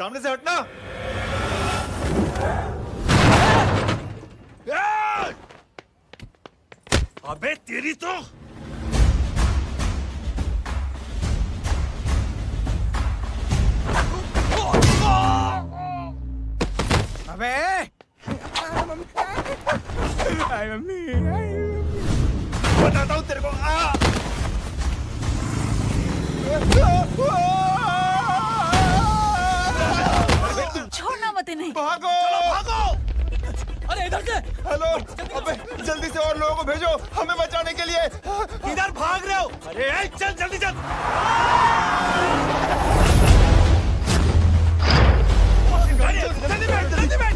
सामने से हटना। अबे तेरी तो अबे मम्मी बताता हूँ तेरे को। छोड़ना मत इन्हें। भागो भागो। अरे इधर से। हेलो, अबे जल्दी से और लोगों को भेजो हमें बचाने के लिए। इधर भाग रहे हो? अरे चल जल्दी चल। जल्दी बैठ, जल्दी बैठ।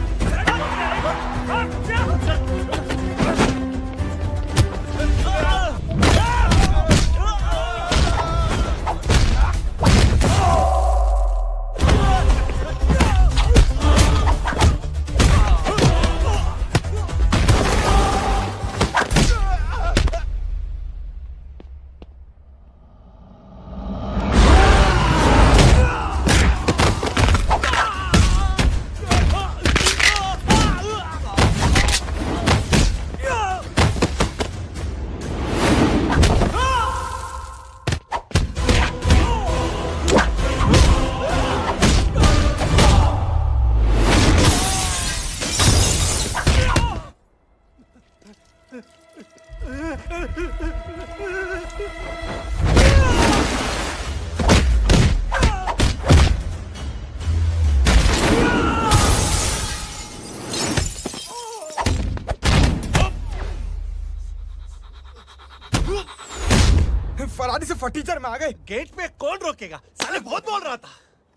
फरारी से फटीचर में आ गए। गेट पे कौन रोकेगा? साले बहुत बोल रहा था।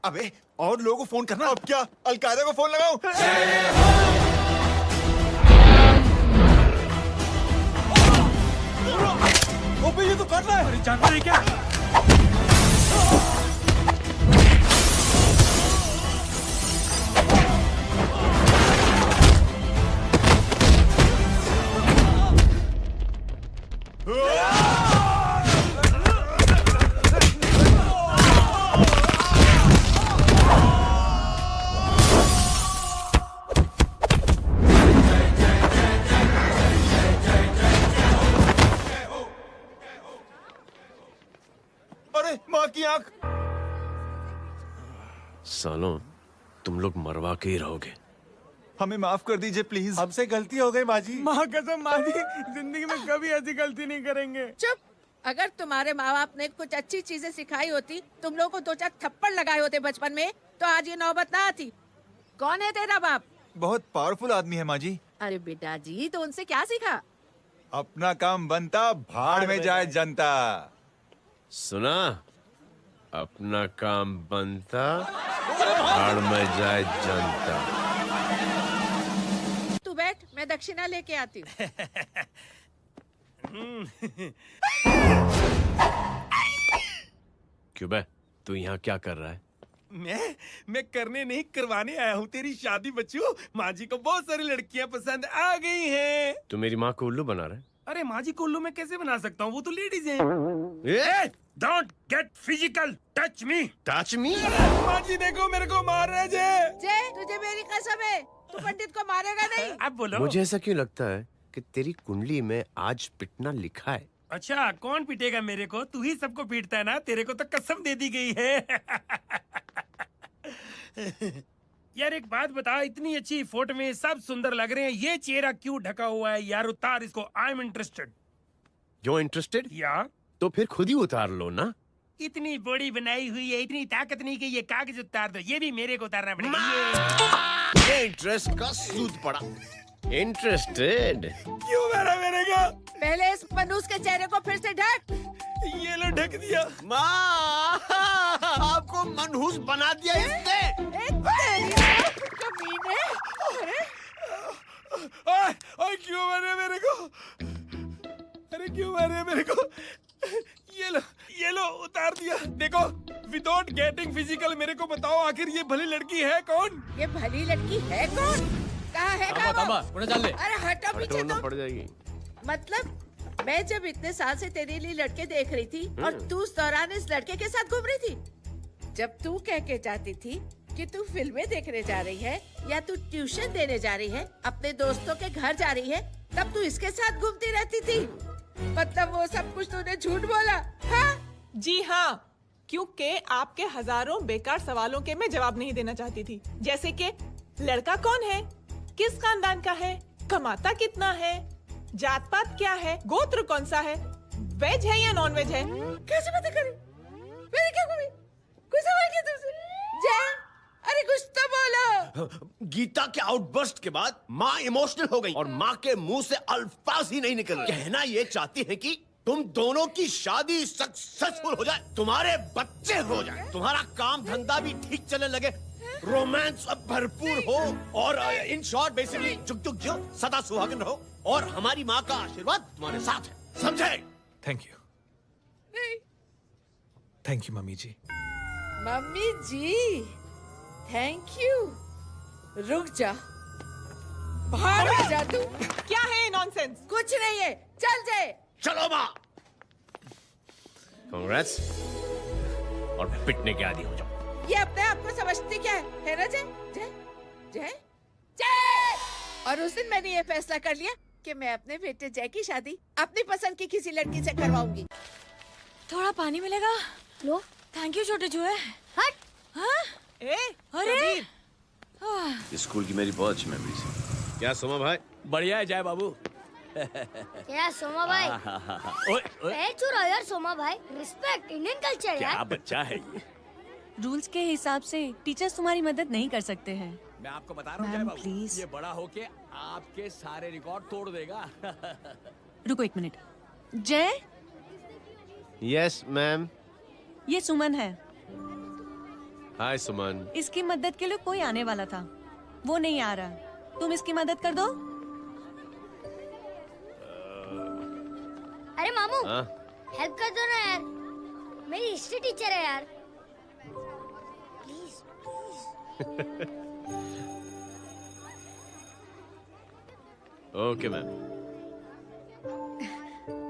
अबे और लोगों को फोन करना। अब क्या अलकायदा को फोन लगाऊं? अबे ये तो कर रहा है। अरे जानवर है क्या? अरे माँ की आंख। सालों तुम लोग मरवा के ही रहोगे। हमें माफ कर दीजिए प्लीज। हमसे गलती हो गई माजी। माँ कसम माँ जी, जिंदगी में कभी ऐसी गलती नहीं करेंगे। चुप। अगर तुम्हारे माँ बाप ने कुछ अच्छी चीजें सिखाई होती, तुम लोगों को 2-4 थप्पड़ लगाए होते बचपन में, तो आज ये नौबत ना आती। कौन है तेरा बाप? बहुत पावरफुल आदमी है माँ जी। अरे बेटा जी, तो उनसे क्या सीखा? अपना काम बनता भाड़ में जाए जनता। सुना? अपना काम बनता भाड़ में जाए जनता। तू बैठ, मैं दक्षिणा लेके आती हूँ। क्यों बे, तू यहाँ क्या कर रहा है? मैं करने नहीं करवाने आया हूँ तेरी शादी बच्चू। माँ जी को बहुत सारी लड़कियाँ पसंद आ गई हैं। तू मेरी माँ को उल्लू बना रहा है? अरे माँ जी को उल्लू मैं कैसे बना सकता हूँ? वो तो लेडीज हैं। Don't get physical, touch me. Touch me? माँ जी देखो मेरे को मार रहे जय। जय, तुझे मेरी कसम है, तू पंडित को मारेगा नहीं। अब बोलो। मुझे ऐसा क्यों लगता है कि तेरी कुंडली में आज पिटना लिखा है? अच्छा, कौन पीटेगा मेरे को? तू ही सबको पीटता है ना। तेरे को तो कसम दे दी गई है। यार एक बात बता, इतनी अच्छी फोटो में सब सुंदर लग रहे हैं, ये चेहरा क्यों ढका हुआ है? यार उतार इसको। I am interested. जो इंटरेस्टेड? या तो फिर खुद ही उतार लो ना। इतनी बॉडी बनाई हुई है, इतनी ताकत नहीं कि ये कागज उतार दो। ये भी मेरे को उतारना पड़ेगा। ये इंटरेस्ट का सूद पड़ा। इंटरेस्टेड? क्यों मारा मेरे को? पहले इस मनूस के चेहरे को फिर से ढक। ये लो ढक दिया। माँ, आपको मनहूस बना दिया इसने। कमीने। ओए क्यों मारे मेरे को? अरे क्यों मारे मेरे को? ये लो उतार दिया। देखो, विदाउट गेटिंग फिजिकल मेरे को बताओ, आखिर ये भली लड़की है कौन? ये भली लड़की है कौन? कहाँ है? अरे हटो पीछे ढूंढना तो। पड़ जाएगी। मतलब मैं जब इतने साल से तेरे लिए लड़के देख रही थी और तू उस दौरान इस लड़के के साथ घूम रही थी। जब तू कह के जाती थी कि तू फिल्में देखने जा रही है या तू ट्यूशन देने जा रही है, अपने दोस्तों के घर जा रही है, तब तू इसके साथ घूमती रहती थी। मतलब वो सब कुछ तूने झूठ बोला, हाँ? जी हाँ, क्योंकि आपके हजारों बेकार सवालों के मैं जवाब नहीं देना चाहती थी। जैसे कि लड़का कौन है, किस खानदान का है, कमाता कितना है, जात पात क्या है, गोत्र कौन सा है, वेज है या नॉन वेज है। कैसे बातें करी? मैंने क्या करी? कोई सवाल किया तुमसे? जय, अरे कुछ तो बोलो। गीता के आउटबर्स्ट के बाद माँ इमोशनल हो गई और माँ के मुंह से अल्फाज ही नहीं निकल रहे। कहना ये चाहती है कि तुम दोनों की शादी सक्सेसफुल हो जाए, तुम्हारे बच्चे हो जाए, तुम्हारा काम धंधा भी ठीक चलने लगे, रोमांस अब भरपूर हो और इन शॉर्ट बेसिकली जुग जुग जियो, सदा सुहागन रहो और हमारी माँ का आशीर्वाद तुम्हारे साथ है, समझे? थैंक यू, नहीं, thank you mummy ji. Mummy ji, thank you. रुक जा, बाहर आ जा तू। क्या है नॉनसेंस? कुछ नहीं है, चल जाए। चलो माँ, कांग्रेस और पिटने के आदी हो जाओ। ये अपने आप को समझती क्या है ना जय? जय जय जय। और उस दिन मैंने ये फैसला कर लिया कि मैं अपने बेटे जय की शादी अपनी पसंद की किसी लड़की से करवाऊंगी। थोड़ा पानी मिलेगा? लो। थैंक यू छोटे चूहे। हट। हाँ? ए, अरे कबीर। स्कूल की मेरी बहुत अच्छी मेमोरीज है। क्या सोमा भाई? बढ़िया है जय बाबू। क्या सोमा भाई? ओए, ओए, पैर छू रहा यार सोमा भाई, रिस्पेक्ट इंडियन कल्चर क्या यार। बच्चा है ये। रूल्स के हिसाब से टीचर्स तुम्हारी मदद नहीं कर सकते हैं। मैं आपको बता रहा हूँ मैम, जय बाबू, प्लीज। ये बड़ा होके आपके सारे रिकॉर्ड तोड़ देगा। रुको एक मिनट। जय, यस मैम। ये सुमन है। हाय सुमन। इसकी मदद के लिए कोई आने वाला था, वो नहीं आ रहा। तुम इसकी मदद कर दो। अरे मामू, हाँ? हेल्प कर दो ना यार, मेरी हिस्ट्री टीचर है यार, please. Okay ma'am.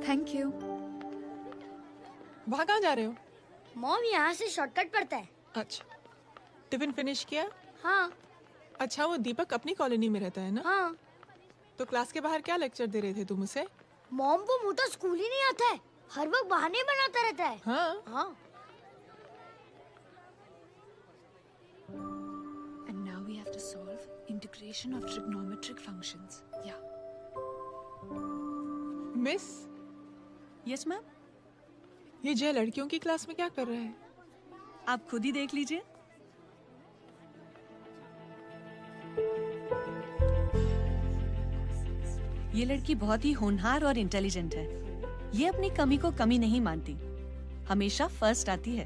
Thank you. वहाँ कहाँ जा रहे हो? मॉम यहाँ से शॉर्टकट पड़ता है। अच्छा, टिफिन फिनिश किया? हाँ अच्छा, वो दीपक अपनी कॉलोनी में रहता है ना? हाँ। तो क्लास के बाहर क्या लेक्चर दे रहे थे तुम उसे? मॉम को मुंह तो स्कूल ही नहीं आता है, हर वक्त बहाने बनाता रहता है। हाँ। हाँ। And now we have to solve integration of trigonometric functions. Yeah. Miss, yes ma'am. ये जय लड़कियों की क्लास में क्या कर रहा है? आप खुद ही देख लीजिए। ये लड़की बहुत ही होनहार और इंटेलिजेंट है। ये अपनी कमी को कमी नहीं मानती, हमेशा फर्स्ट आती है।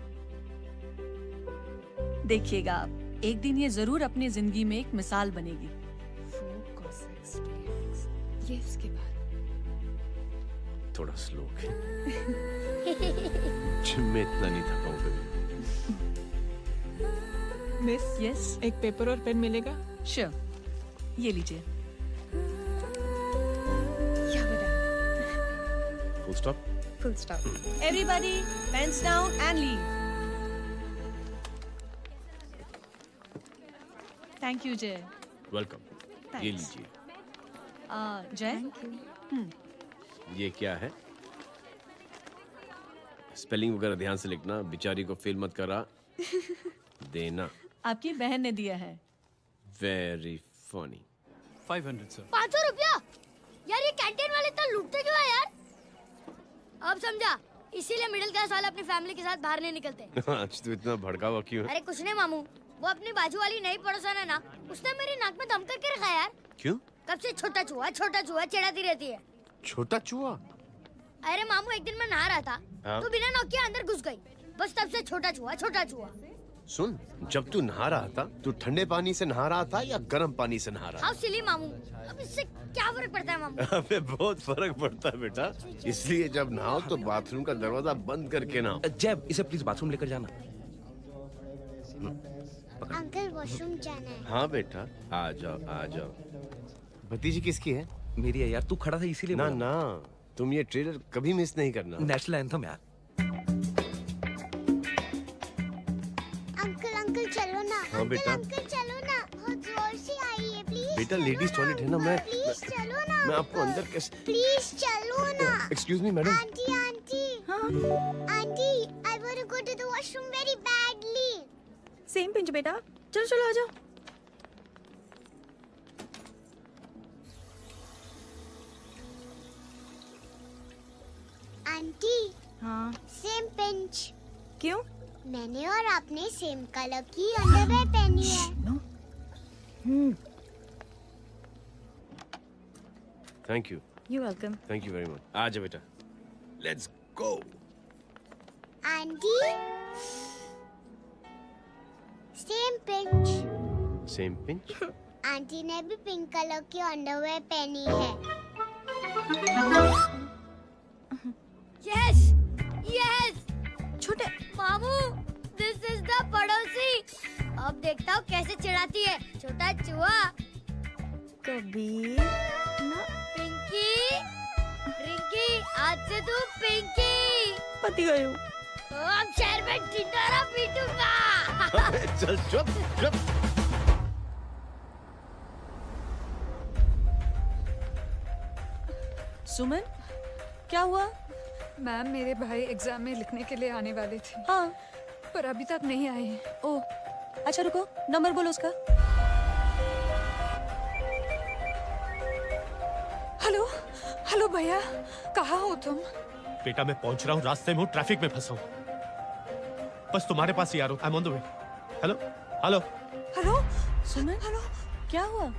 देखिएगा आप, एक दिन ये जरूर अपनी जिंदगी में एक मिसाल बनेगी। 4 cos x dx. ये इसके बाद थोड़ा स्लो है। जिम में इतना नहीं थका हूँ कभी। मिस, यस, एक पेपर और पेन मिलेगा? श्योर, ये लीजिए। yeah, we're done. Full stop. Full stop. Everybody pens down and leave. Thank you Jay. Welcome. ये Thanks. लीजिए। जय, ये क्या है? स्पेलिंग वगैरह ध्यान से लिखना, बेचारी को फेल मत करा देना। आपकी बहन ने दिया है। Very funny. 500 सर। 500 रुपया? यार ये कैंटीन वाले इतना लूटते क्यों है यार? अब समझा, इसीलिए मिडिल क्लास वाले अपनी फैमिली के साथ बाहर नहीं निकलते। आज तू इतना भड़का हुआ क्यों है? अरे कुछ नहीं मामू, वो अपनी बाजू वाली नई पड़ोसन है ना, उसने मेरी नाक में दम करके रखा यार। क्यों? कब से छोटा चूहा चिढ़ाती रहती है। छोटा चूहा? अरे मामू, एक दिन मैं नहा रहा था, हाँ? तो बिना नॉक के अंदर घुस गई, बस तब से छोटा चूहा। सुन, जब तू नहा रहा था, तू ठंडे पानी से नहा रहा था या गर्म पानी से नहा रहा हाउ सिली मामू, अब इससे क्या फर्क पड़ता है मामू? था? अबे बहुत फर्क पड़ता है बेटा, इसलिए जब नहाओ तो बाथरूम का दरवाजा बंद करके नहाओ। जय, इसे प्लीज बाथरूम लेकर जाना। अंकल वॉशरूम जाना है। हाँ बेटा, आ जाओ आ जाओ। भतीजी किसकी है? मेरी है यार, तू खड़ा था इसीलिए ना बोला। ना, तुम ये ट्रेलर कभी मिस नहीं करना। नेशनल एंथम यार। अंकल चलो ना, हाँ बेटा। अंकल चलो ना, बहुत जोर से आई है, प्लीज। बेटा लेडीज टॉयलेट है ना, प्लीज चलो ना। मैं आपको अंदर कैसे? प्लीज चलो ना। Excuse me madam. Aunty aunty, I want to go to the washroom very badly. Same pinch बेटा, चलो चलो आ जाओ। आंटी, हाँ सेम पिंच। क्यों? मैंने और आपने सेम कलर की अंडरवेयर पहनी है। Thank you, you welcome. Thank you very much. आ जा बेटा, let's go. Aunty, same pinch. Same pinch. Aunty ने भी पिंक कलर की अंडरवेयर पहनी है। Yes yes. छोटे मामू, दिस इज द पड़ोसी। अब देखता हूँ कैसे चिढ़ाती है छोटा चूहा। कबीर ना पिंकी, रिंकी, आज से तू पिंकी। पति गए हो। तो अब शहर में टिंडोरा पीटूंगा। चल चुप चुप। सुमन, क्या हुआ? मैम, मेरे भाई एग्जाम में लिखने के लिए आने वाले थे, हाँ। पर अभी तक नहीं आए हैं। ओ, अच्छा रुको, नंबर बोलो उसका। हेलो हेलो भैया, कहाँ हो तुम? बेटा मैं पहुंच रहा हूँ, रास्ते में हूँ, ट्रैफिक में फंसा हूँ, बस तुम्हारे पास ही आ रहा हूँ। I am on the way. Hello hello hello Suman, hello, क्या हुआ?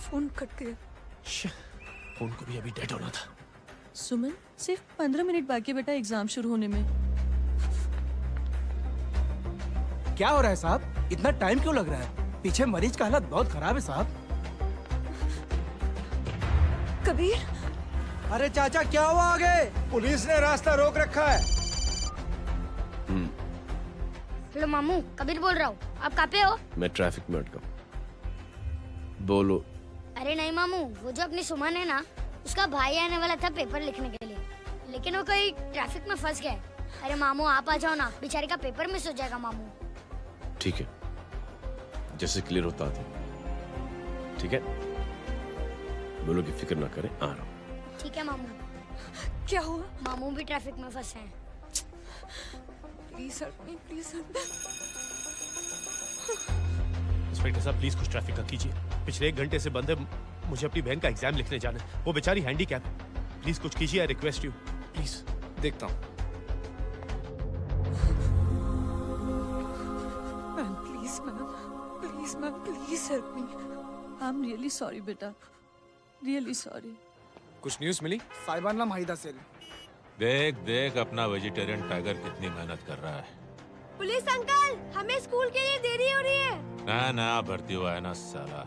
फोन कट गया। फोन को भी अभी डेड होना था। सुमन, सिर्फ 15 मिनट बाकी बेटा एग्जाम शुरू होने में। क्या हो रहा है साहब? इतना टाइम क्यों लग रहा है? पीछे मरीज का हालत बहुत खराब है साहब। कबीर, अरे चाचा क्या हुआ आगे? पुलिस ने रास्ता रोक रखा है। हेलो मामू, कबीर बोल रहा हूँ। आप कहाँ पे हो? मैं ट्रैफिक में अटका हूँ। बोलो। अरे नहीं मामू, वो जो अपनी सुमन है ना, उसका भाई आने वाला था पेपर लिखने के लिए, लेकिन वो कहीं ट्रैफिक में फंस गया। अरे मामू आप आ जाओ ना, बेचारे का पेपर मिस हो जाएगा मामू। ठीक है, जैसे क्लियर होता था। ठीक है, बोलो कि फिक्र ना करें, आ रहा हूँ। ठीक है मामू। क्या हुआ? मामू भी ट्रैफिक में फंसे हैं। Please help me, please help. Inspector साहब प्लीज कुछ ट्रैफिक का कीजिए। पिछले 1 घंटे से बंद है, मुझे अपनी बहन का एग्जाम लिखने जाना है। वो बेचारी हैंडीकैप है। प्लीज कुछ कीजिए, आई रिक्वेस्ट यू प्लीज। देखता हूँ। Ma'am please help me. I am really sorry बेटा, रियली सॉरी। कुछ न्यूज़ मिली? साहिबाना माहिदा सेल। देख देख अपना वेजिटेरियन टाइगर कितनी मेहनत कर रहा है। पुलिस अंकल, हमें स्कूल के लिए देरी हो रही है। ना ना भर्ती हुआ है ना साला।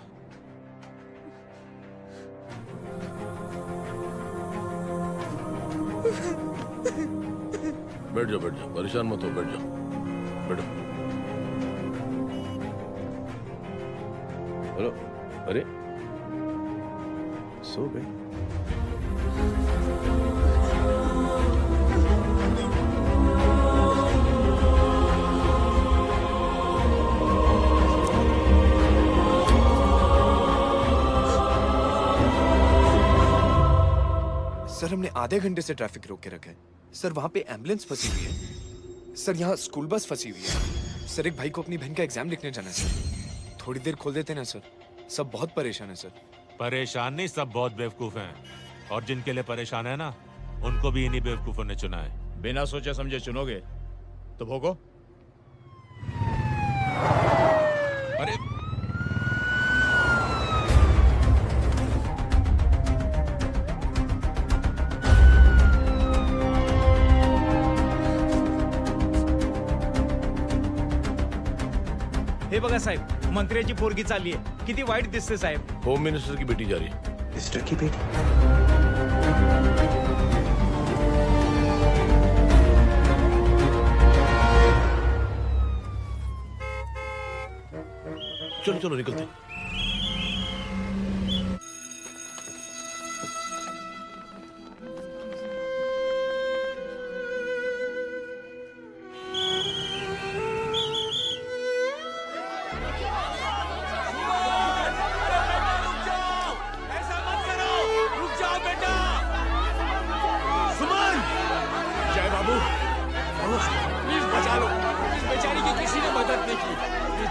बैठ जाओ, परेशान मत हो, बैठ जाओ, बैठो। हेलो, अरे सो गए? सर हमने आधे घंटे से ट्रैफिक रोक के रखा है। सर वहाँ पे एम्बुलेंस फंसी हुई है। सर यहाँ स्कूल बस फंसी हुई है। सर एक भाई को अपनी बहन का एग्जाम लिखने जाना है सर। थोड़ी देर खोल देते ना सर। सब बहुत परेशान है सर। परेशान नहीं, सब बहुत बेवकूफ हैं, और जिनके लिए परेशान है ना, उनको भी इन्हीं बेवकूफों ने चुना है। बिना सोचे समझे चुनोगे तो भोगो। अरे हे बघा साहेब, मंत्र्याची पोरगी चालली आहे। किती वाईट दिसते साहेब। होम मिनिस्टर की बेटी जा रही है। मिनिस्टर की बेटी? चलो चलो निकलते हैं।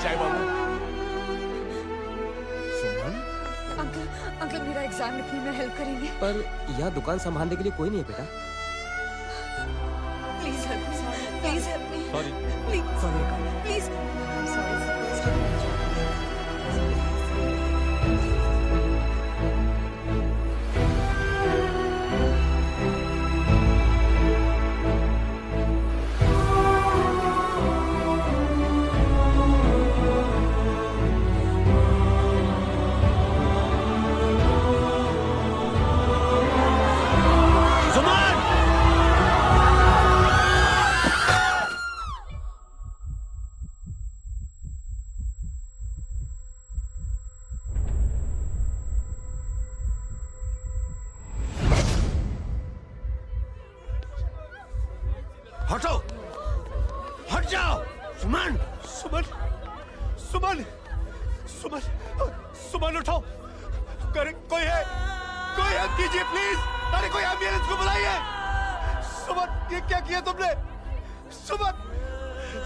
चाय बाबू। अंकल मेरा एग्जाम लिखने में हेल्प करेंगे? पर यहाँ दुकान संभालने के लिए कोई नहीं है बेटा। Please help me, please help me, sorry please please. हटो, हट जाओ। सुमन, सुमन, सुमन, सुमन, सुमन उठो। करे कोई है? कोई हेल्प कीजिए प्लीज। अरे कोई एम्बुलेंस को बुलाइए। सुमन, ये क्या किया तुमने? Suman,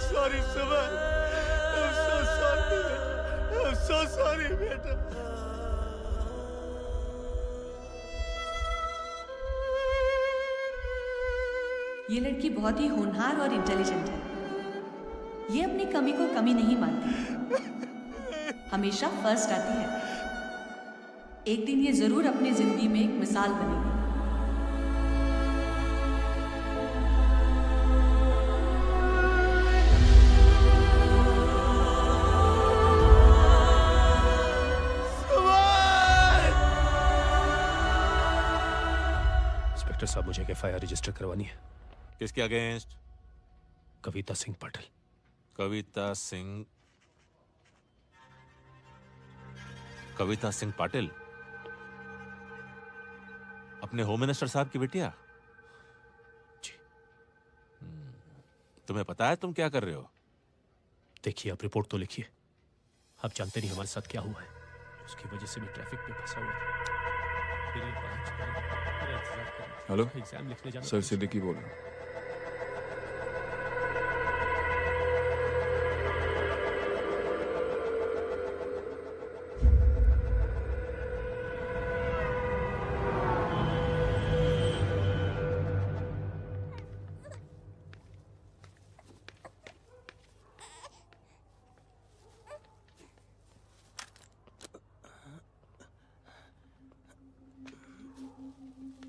sorry Suman, I'm so sorry, I'm so sorry बेटा। ये लड़की बहुत ही होनहार और इंटेलिजेंट है। ये अपनी कमी को कमी नहीं मानती, हमेशा फर्स्ट आती है। एक दिन ये जरूर अपनी जिंदगी में एक मिसाल बनेगी। इंस्पेक्टर साहब, मुझे एफआईआर रजिस्टर करवानी है। किसके अगेंस्ट? कविता सिंह पाटिल। कविता सिंह पाटिल, अपने होम मिनिस्टर साहब की बिटिया? जी। तुम्हें पता है तुम क्या कर रहे हो? देखिए, आप रिपोर्ट तो लिखिए। आप जानते नहीं हमारे साथ क्या हुआ है। उसकी वजह से भी ट्रैफिक में फंसा हुआ था। फिर ये हेलो एग्जाम लिखने जाना। सर, सिद्दीकी बोल रहा हूँ।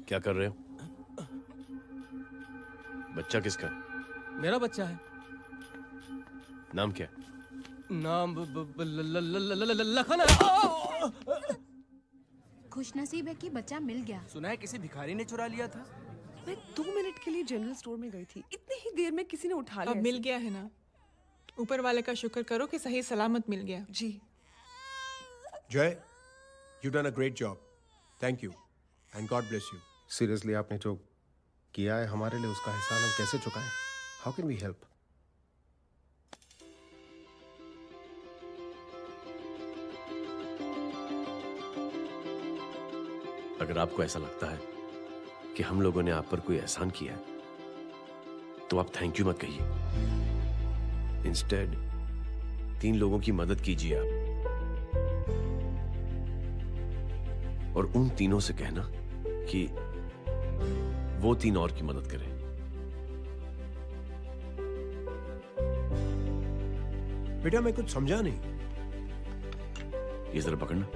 क्या कर रहे हो? बच्चा किसका है? मेरा बच्चा है। नाम क्या है? नाम लखन है। खुशनसीब है कि बच्चा मिल गया। सुना है किसी भिखारी ने चुरा लिया था। मैं 2 मिनट के लिए जनरल स्टोर में गई थी, इतनी ही देर में किसी ने उठा लिया। अब मिल गया है ना? ऊपर वाले का शुक्र करो कि सही सलामत मिल गया। जी। जय, you done a great job. Thank you and God bless you. Seriously, आपने जो किया है हमारे लिए, उसका एहसान हम कैसे चुकाएं? How can we help? अगर आपको ऐसा लगता है कि हम लोगों ने आप पर कोई एहसान किया है, तो आप थैंक यू मत कहिए। इंस्टेड 3 लोगों की मदद कीजिए आप, और उन तीनों से कहना कि वो 3 और की मदद करें। बेटा, मैं कुछ समझा नहीं। ये जरा पकड़ना।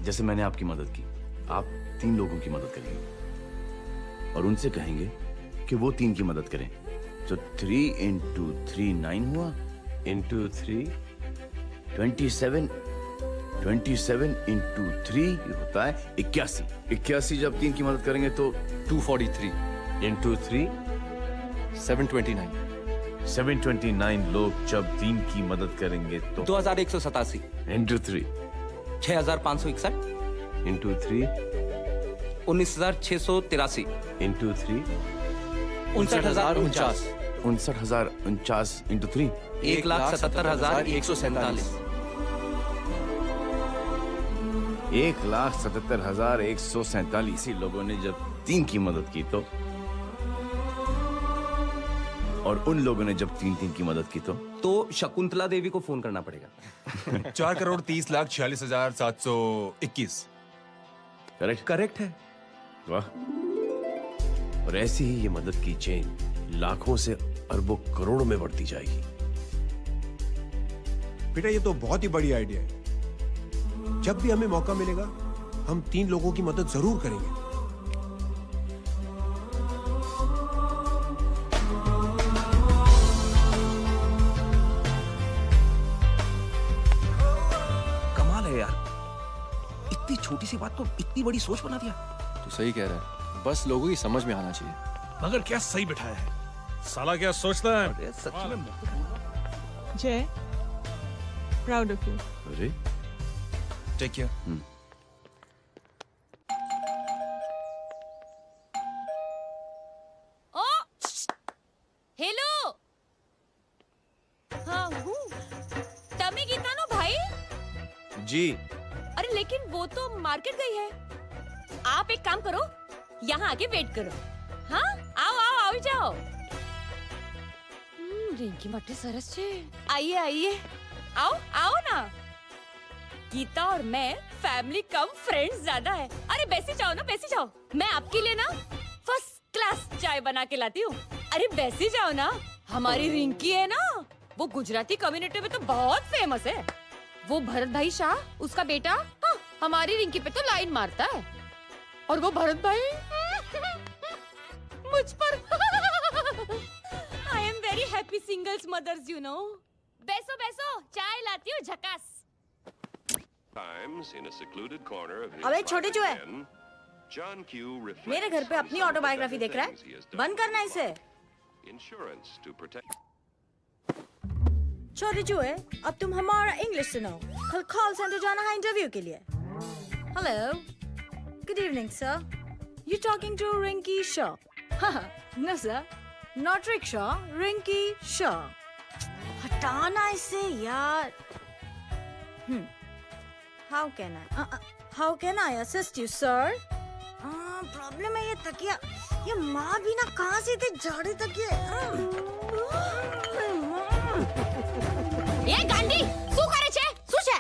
जैसे मैंने आपकी मदद की, आप 3 लोगों की मदद करेंगे और उनसे कहेंगे कि वो 3 की मदद करें। तो 3 into 3 9 हुआ, into 3 27 into 3 होता है 81। 81 जब 3 की मदद करेंगे तो 243 into 3 729। 729 लोग जब 3 की मदद करेंगे तो 2187 into 3 6561 into 3 19683 into 3 59049 59,049 into 3 1,77,147 1,77,147 लोगों ने जब 3 की मदद की तो, और उन लोगों ने जब 3-3 की मदद की तो शकुंतला देवी को फोन करना पड़ेगा। 4,30,46,721। करेक्ट है। वाह। और ऐसी ही ये मदद की चेन लाखों से अरबों करोड़ों में बढ़ती जाएगी। बेटा ये तो बहुत ही बड़ी आइडिया है। जब भी हमें मौका मिलेगा हम 3 लोगों की मदद जरूर करेंगे। कमाल है यार, इतनी छोटी सी बात को इतनी बड़ी सोच बना दिया। तू सही कह रहा है, बस लोगों की समझ में आना चाहिए। मगर क्या सही बिठाया है, साला क्या सोचता है। सच में जय, प्राउड ऑफ यू। अरे टेक केयर। ओ हेलो, हाँ हूँ तमी गीता नो भाई। जी। अरे लेकिन वो तो मार्केट गई है। आप एक काम करो, यहाँ आके वेट करो। हाँ आओ आओ आओ जाओ। रिंकी માટે સરસ છે। आइए आइए, आओ आओ ना। गीता और मैं फैमिली कम फ्रेंड्स ज्यादा है। अरे बैसी जाओ ना, बैसी जाओ। मैं आपके लिए ना फर्स्ट क्लास चाय बना के लाती हूँ। अरे बैसी जाओ ना। हमारी रिंकी है ना, वो गुजराती कम्युनिटी में तो बहुत फेमस है। वो भरत भाई शाह, उसका बेटा, हाँ, हमारी रिंकी पे तो लाइन मारता है। और वो भरत भाई मुझ पर I am very happy singles mothers you know. बैसो बैसो, चाय लाती हूँ झकास। अबे छोटे चूहे, मेरे घर पे अपनी ऑटोबायोग्राफी देख रहा है? बंद करना इसे। छोटे चूहे, अब तुम हमारा इंग्लिश सुनो। कल कॉल सेंटर जाना है इंटरव्यू के लिए। Hello, good evening sir. You talking to Rinki Shaw? No sir, not rickshaw, Rinki Shaw. हटाना इसे यार। How can I assist you, sir? Problem है ये तकिया। ये माँ भी ना कहाँ से इतने जाड़े तकिए। ये गांडी, શું કરે છે? શું છે?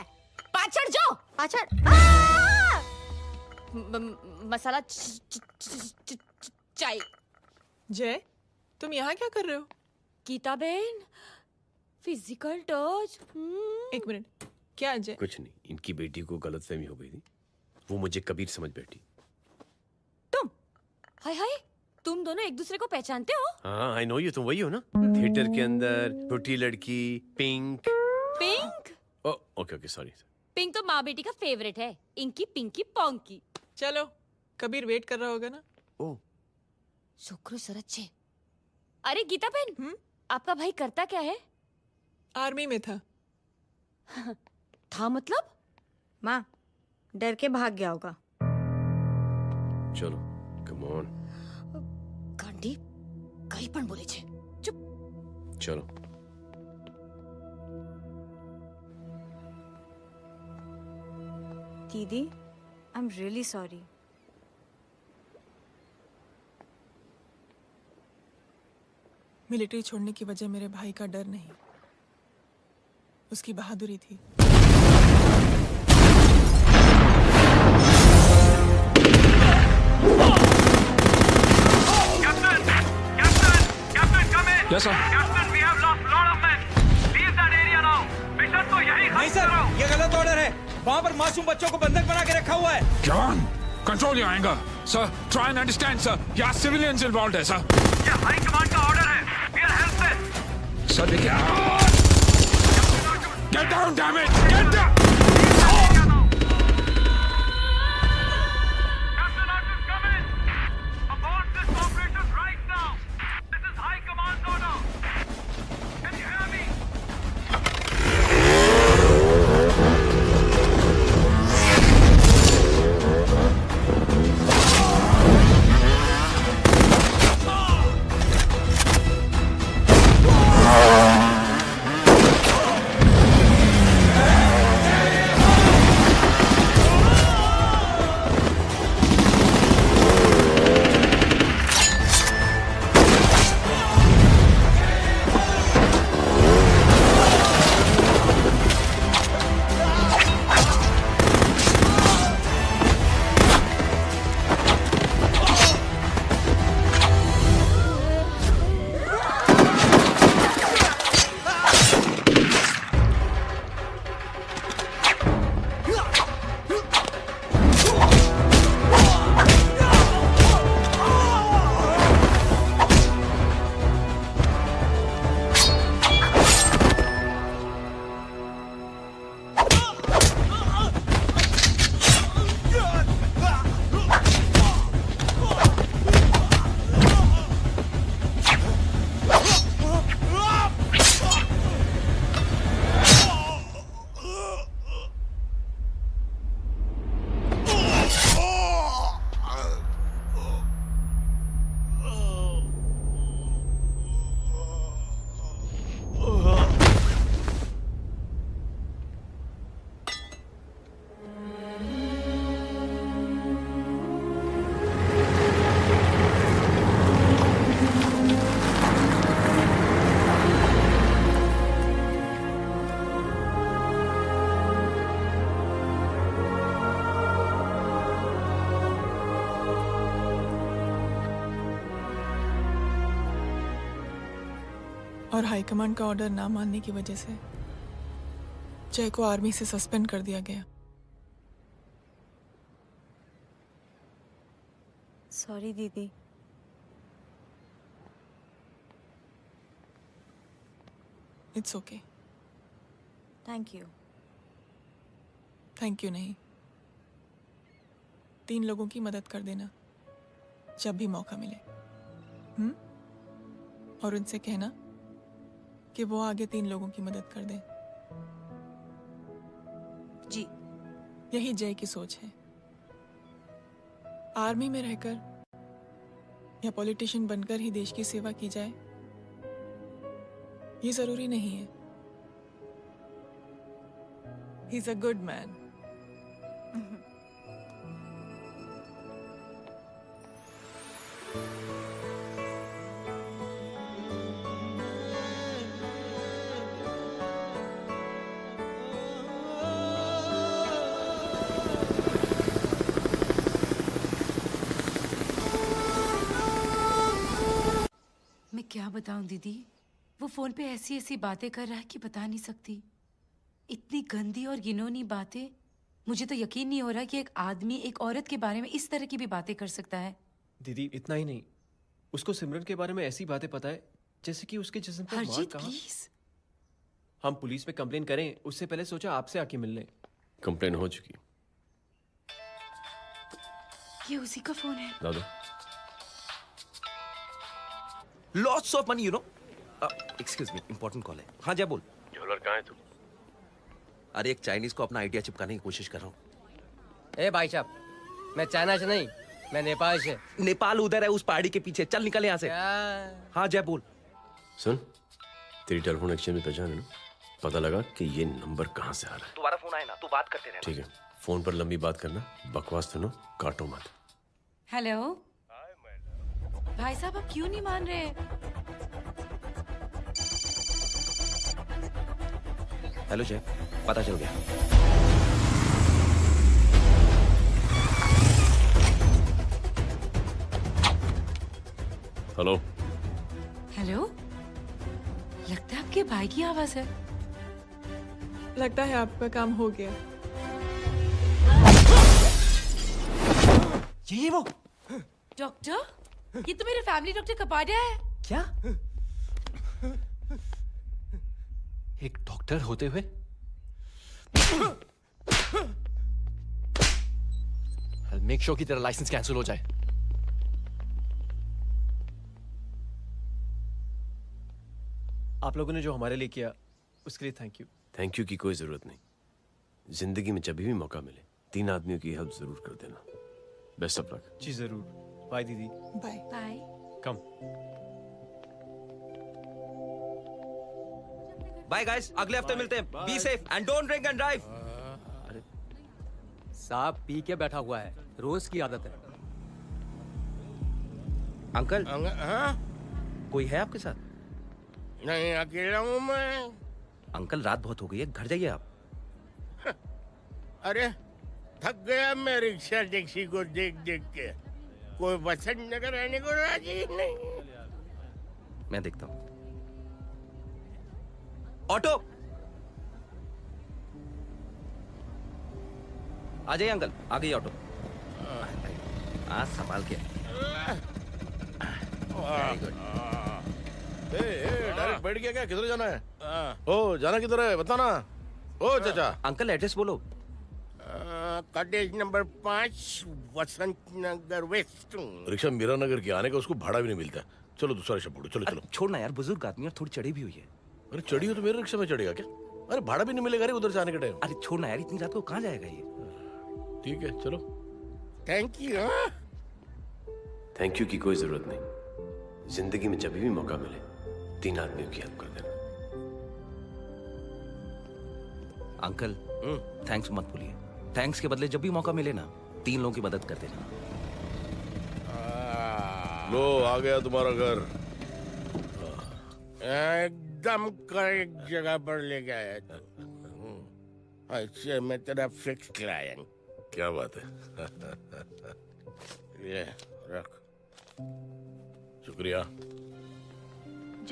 પાછળ જો, પાછળ। मसाला चाय। जय, तुम यहाँ क्या कर रहे हो? गीता बहन, फिजिकल टच। एक मिनट, क्या जय? कुछ नहीं, इनकी बेटी को गलतफहमी हो गई थी, वो मुझे कबीर समझ बैठी। हाय हाय, तुम दोनों एक दूसरे को पहचानते हो? हाँ आई नो यू, तुम वही हो ना थिएटर के अंदर छोटी लड़की pink. Pink? Okay okay sorry. Pink तो माँ बेटी का फेवरेट है। Inky pinky ponky. चलो, कबीर वेट कर रहा होगा ना। ओ शुक्र सरत छे। अरे गीता बहन, आपका भाई करता क्या है? आर्मी में था। था मतलब? माँ, डर के भाग गया होगा। चलो कम ऑन। गांडी कहीं पण बोले छे। चुप। चलो। दीदी, I am really sorry. Military छोड़ने की वजह मेरे भाई का डर नहीं, उसकी बहादुरी थी। Yes, sir. नहीं सर, ये गलत ऑर्डर है। वहाँ पर मासूम बच्चों को बंधक बना के रखा हुआ है। John, control your anger. Sir, try and understand, sir. यहाँ civilians involved है, sir. ये हाई कमांड का ऑर्डर है। We are helpless. Sir, देखिए। Get down, damn it! Get down! और हाईकमांड का ऑर्डर ना मानने की वजह से जय को आर्मी से सस्पेंड कर दिया गया। सॉरी दीदी। It's okay. Thank you. Thank you नहीं, 3 लोगों की मदद कर देना जब भी मौका मिले। और उनसे कहना कि वो आगे 3 लोगों की मदद कर दें। जी। यही जय की सोच है। आर्मी में रहकर या पॉलिटिशियन बनकर ही देश की सेवा की जाए, ये जरूरी नहीं है। He is a good man. मैं क्या बताऊं दीदी, वो फोन पे ऐसी ऐसी बातें कर रहा है कि बता नहीं सकती। इतनी गंदी और घिनौनी बातें। मुझे तो यकीन नहीं हो रहा कि एक आदमी एक औरत के बारे में इस तरह की भी बातें कर सकता है। दीदी इतना ही नहीं, उसको सिमरन के बारे में ऐसी बातें पता है जैसे कि उसके जिस्म पर मार हरजीत कहाँ। प्लीज। हम पुलिस में कंप्लेन करें उससे पहले सोचा आपसे आके मिल लें। कंप्लेन हो चुकी। ये उसी का फोन है। दादा lots of money, you know. Excuse me, important call है। हाँ जय बोल। ज्वेलर कहाँ है तू? अरे एक चाइनीज को अपना आइडिया चिपकाने की कोशिश कर रहा हूँ। ए भाई साहब, मैं चाइना से नहीं, मैं नेपाल से। नेपाल उधर है उस पहाड़ी के पीछे, चल निकल यहाँ से। हाँ जय बोल। सुन, तेरी टेलीफोन एक्सचेंज में पहचान है ना? पता लगा कि ये नंबर कहाँ से आ रहा है। तुम्हारा फोन आए ना, तू बात करते रहना। ठीक है, फोन पर लंबी बात करना, बकवास सुनो, काटो मत। हेलो भाई साहब, आप क्यों नहीं मान रहे? हेलो जय, पता चल गया। हेलो हेलो, लगता है आपके भाई की आवाज है। लगता है आपका काम हो गया। ये वो डॉक्टर, ये तो मेरे फैमिली डॉक्टर कपाडिया है। क्या? एक डॉक्टर होते हुए मेक श्योर कि तेरा लाइसेंस कैंसिल हो जाए। आप लोगों ने जो हमारे लिए किया उसके लिए थैंक यू। थैंक यू की कोई जरूरत नहीं। जिंदगी में जब भी मौका मिले 3 आदमियों की हेल्प जरूर कर देना। Best of luck. जी जरूर। बाय दीदी। Bye bye. Come. Bye guys, अगले हफ्ते मिलते हैं। Be safe and don't drink and drive. साहब पी के बैठा हुआ है, रोज की आदत है। अंकल हाँ? कोई है आपके साथ? नहीं, अकेला हूँ मैं। अंकल रात बहुत हो गई है, घर जाइए आप। अरे थक गया मैं रिक्शा टैक्सी को देख देख के। कोई वसंत नगर आने को राजी नहीं। मैं देखता हूँ। ऑटो आ जाइए अंकल, आ गई ऑटो। हाँ संभाल के। Very good. डायरेक्ट बैठ गया क्या? किधर जाना है? ओ जाना किधर है बताना। ओ चाचा। अंकल एड्रेस बोलो। कॉटेज नंबर 5 वसंत नगर वेस्ट। रिक्शा मीरा नगर के आने का उसको भाड़ा भी नहीं मिलता। चलो दूसरा रिक्शा पकड़ो। चलो चलो। छोड़ना यार, बुजुर्ग आदमी और थोड़ी चढ़ी भी हुई है। अरे चढ़ी हो तो मेरे रिक्शा में चढ़ेगा क्या? अरे भाड़ा भी नहीं मिलेगा रे उधर से आने के टाइम। अरे छोड़ना यार, इतनी रात को कहाँ जाएगा ये? ठीक है चलो। Thank you. थैंक यू की कोई जरूरत नहीं। जिंदगी में जब भी मौका मिले 3 आदमियों की हेल्प कर देना। अंकल थैंक्स मत भूलिए। थैंक्स के बदले जब भी मौका मिले ना 3 लोगों की मदद कर देना। लो आ गया तुम्हारा घर। एकदम करेक्ट जगह पर ले गया तू। अच्छा मैं तेरा फिक्स क्लाइंट। क्या बात है। ये रख। शुक्रिया।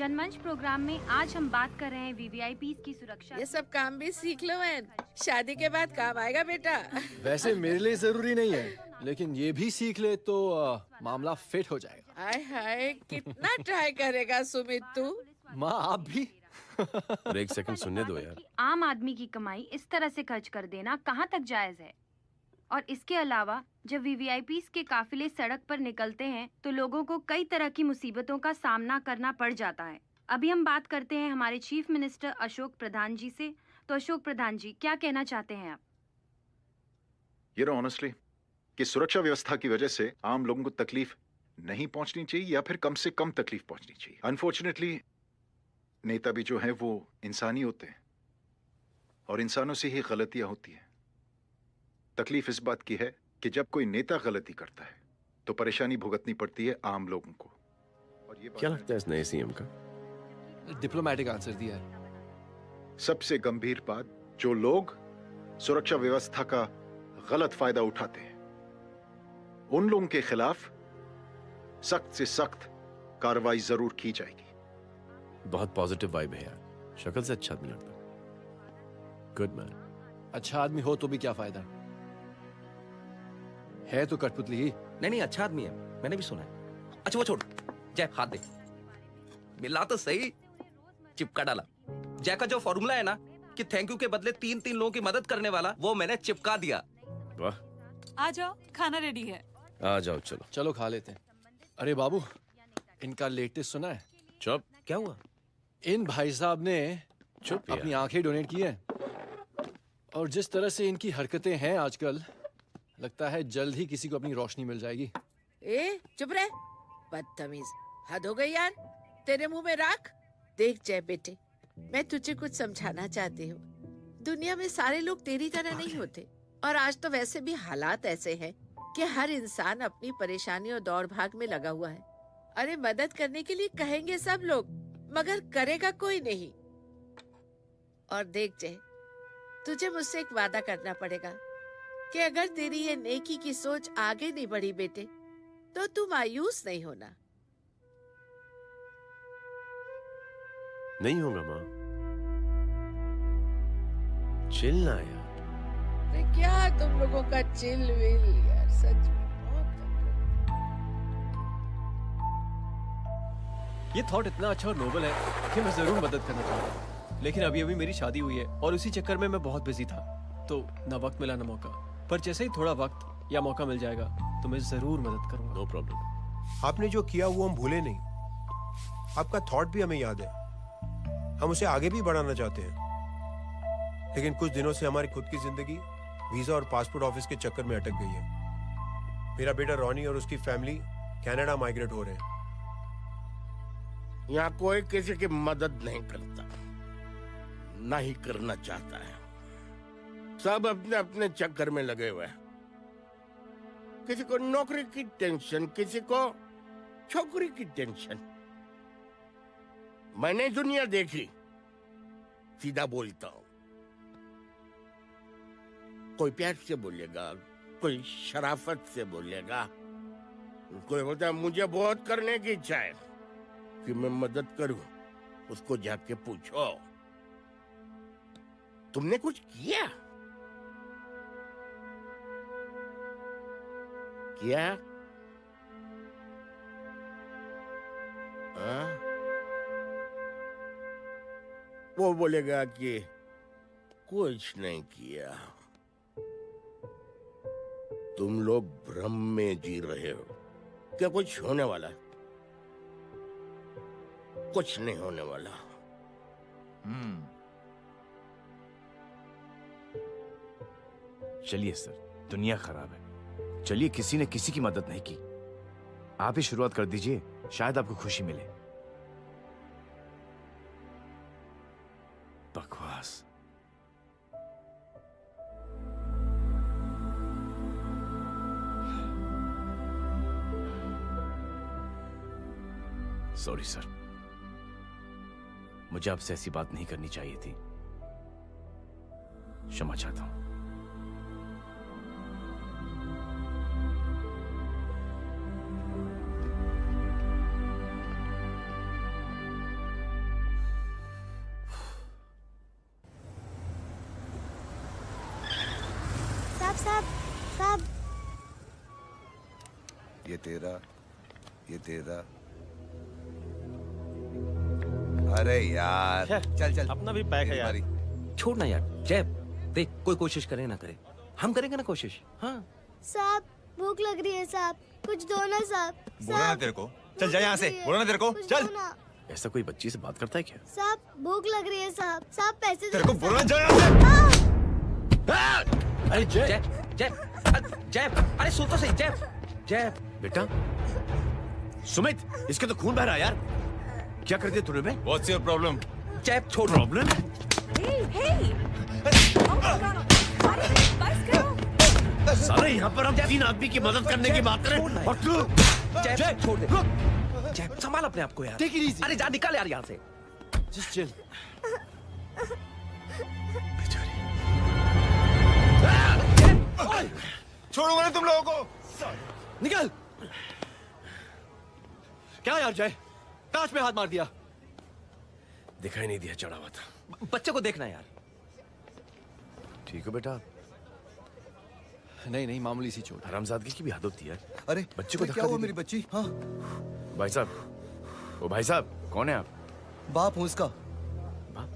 जनमंच प्रोग्राम में आज हम बात कर रहे हैं वीवीआईपी की सुरक्षा। ये सब काम भी सीख लो मैन, शादी के बाद काम आएगा बेटा। वैसे मेरे लिए जरूरी नहीं है, लेकिन ये भी सीख ले तो मामला फिट हो जाएगा। हाय हाय, कितना ट्राई करेगा सुमित तू? माँ आप भी। और एक सेकंड सुनने दो यार। आम आदमी की कमाई इस तरह से खर्च कर देना कहाँ तक जायज है? और इसके अलावा जब वीवीआईपी के काफिले सड़क पर निकलते हैं तो लोगों को कई तरह की मुसीबतों का सामना करना पड़ जाता है। अभी हम बात करते हैं हमारे चीफ मिनिस्टर अशोक प्रधान जी से। तो अशोक प्रधान जी, क्या कहना चाहते हैं आप? ये ऑनेस्टली कि सुरक्षा व्यवस्था की वजह से आम लोगों को तकलीफ नहीं पहुंचनी चाहिए या फिर कम से कम तकलीफ पहुंचनी चाहिए। अनफॉर्चुनेटली नेता भी जो है वो इंसानी होते हैं और इंसानों से ही गलतियां होती हैं। तकलीफ इस बात की है कि जब कोई नेता गलती करता है तो परेशानी भुगतनी पड़ती है आम लोगों को। और ये क्या लगता है इस नए सीएम का? डिप्लोमेटिक आंसर दिया है। सबसे गंभीर बात, जो लोग सुरक्षा व्यवस्था का गलत फायदा उठाते हैं उन लोगों के खिलाफ सख्त से सख्त कार्रवाई जरूर की जाएगी। बहुत पॉजिटिव वाइब है यार, शक्ल से अच्छा आदमी लगता है। Good man. अच्छा आदमी हो तो भी क्या फायदा है तो कठपुतली ही। नहीं अच्छा आदमी है, मैंने भी सुना है। अच्छा वो छोड़, जय हाथ दे। मिला तो सही, चिपका डाला। जय का जो फॉर्मूला है ना कि थैंक यू के बदले 3 लोगों की मदद करने वाला, वो मैंने चिपका दिया। वाह। आ जाओ, खाना रेडी है। आ जाओ, चलो चलो खा लेते हैं। अरे बाबू, इनका लेटेस्ट सुना है? चुप। क्या हुआ? इन भाई साहब ने चुप अपनी आंखें डोनेट की हैं और जिस तरह से इनकी हरकतें हैं आजकल, लगता है जल्द ही किसी को अपनी रोशनी मिल जाएगी। ए चुप रहे, बदतमीज, हद हो गई यार। तेरे मुंह में राख। देख जय बेटे, मैं तुझे कुछ समझाना चाहती हूँ। दुनिया में सारे लोग तेरी तरह नहीं होते और आज तो वैसे भी हालात ऐसे हैं कि हर इंसान अपनी परेशानी और दौड़ भाग में लगा हुआ है। अरे मदद करने के लिए कहेंगे सब लोग, मगर करेगा कोई नहीं। और देख जय, तुझे मुझसे एक वादा करना पड़ेगा कि अगर तेरी ये नेकी की सोच आगे नहीं बढ़ी बेटे, तो तू मायूस नहीं होना। नहीं होगा माँ, चिल ना यार। अरे क्या तुम लोगों का चिल विल यार, सच में ये थॉट इतना अच्छा और नोबल है कि मैं जरूर मदद करना चाहता हूँ, लेकिन अभी अभी मेरी शादी हुई है और उसी चक्कर में मैं बहुत बिजी था, तो ना वक्त मिला ना मौका। पर जैसे ही थोड़ा वक्त या मौका मिल जाएगा तो मैं जरूर मदद करूंगा। No problem. आपने जो किया वो हम भूले नहीं, आपका थॉट भी हमें याद है, हम उसे आगे भी बढ़ाना चाहते हैं। लेकिन कुछ दिनों से हमारी खुद की जिंदगी वीजा और पासपोर्ट ऑफिस के चक्कर में अटक गई है। मेरा बेटा रॉनी और उसकी फैमिली कनाडा माइग्रेट हो रहे हैं। यहाँ कोई किसी की मदद नहीं करता, ना ही करना चाहता है। सब अपने अपने चक्कर में लगे हुए हैं। किसी को नौकरी की टेंशन, किसी को छोकरी की टेंशन। मैंने दुनिया देखी, सीधा बोलता हूं। कोई प्यार से बोलेगा, कोई शराफत से बोलेगा, कोई बोलता है मुझे बहुत करने की इच्छा है कि मैं मदद करूं। उसको जाके पूछो, तुमने कुछ किया? किया? वो बोलेगा कि कुछ नहीं किया। तुम लोग भ्रम में जी रहे हो। क्या कुछ होने वाला है? कुछ नहीं होने वाला। चलिए सर, दुनिया खराब है, चलिए किसी ने किसी की मदद नहीं की, आप ही शुरुआत कर दीजिए, शायद आपको खुशी मिले। बकवास। सॉरी सर, मुझे आपसे ऐसी बात नहीं करनी चाहिए थी, क्षमा चाहता हूं। ये तेरा, ये तेरा। अरे यार चल चल, अपना भी पैक है यार। छोड़ ना यार जय, देख कोई कोशिश करे ना करे, हम करेंगे ना कोशिश। हाँ साहब भूख लग रही है साहब, कुछ दो ना साहब। बोला ना तेरे को, चल जा यहाँ से, बोला ना तेरे को, चल। ऐसा कोई बच्ची से बात करता है क्या? साहब भूख लग रही है साहब, साहब पैसे तेरे को बोला जा यहाँ से। अरे जय जय जय, अरे सुन तो सही जय। जय बेटा सुमित, इसके तो खून बह रहा है यार। क्या कर दिया तूने? What's your problem? जय छोड़। प्रॉब्लम? सारे यहाँ पर हम 3 आदमी की मदद करने की बात करें और तू जय छोड़ दे। जय संभाल अपने आप को यार। अरे जा निकल यार यहाँ से। Just chill. छोड़ूंगा ना तुम लोगों को। निकल। क्या यार जय, ताश में हाथ मार दिया। दिखाई नहीं दिया, चढ़ा हुआ था। बच्चे को देखना यार। ठीक हो बेटा? नहीं नहीं, मामूली सी चोट। हरामजादगी की भी हद होती है। अरे बच्चे को क्या हुआ मेरी बच्ची? हाँ भाई साहब, ओ भाई साहब कौन है आप? बाप हूँ उसका। बाप?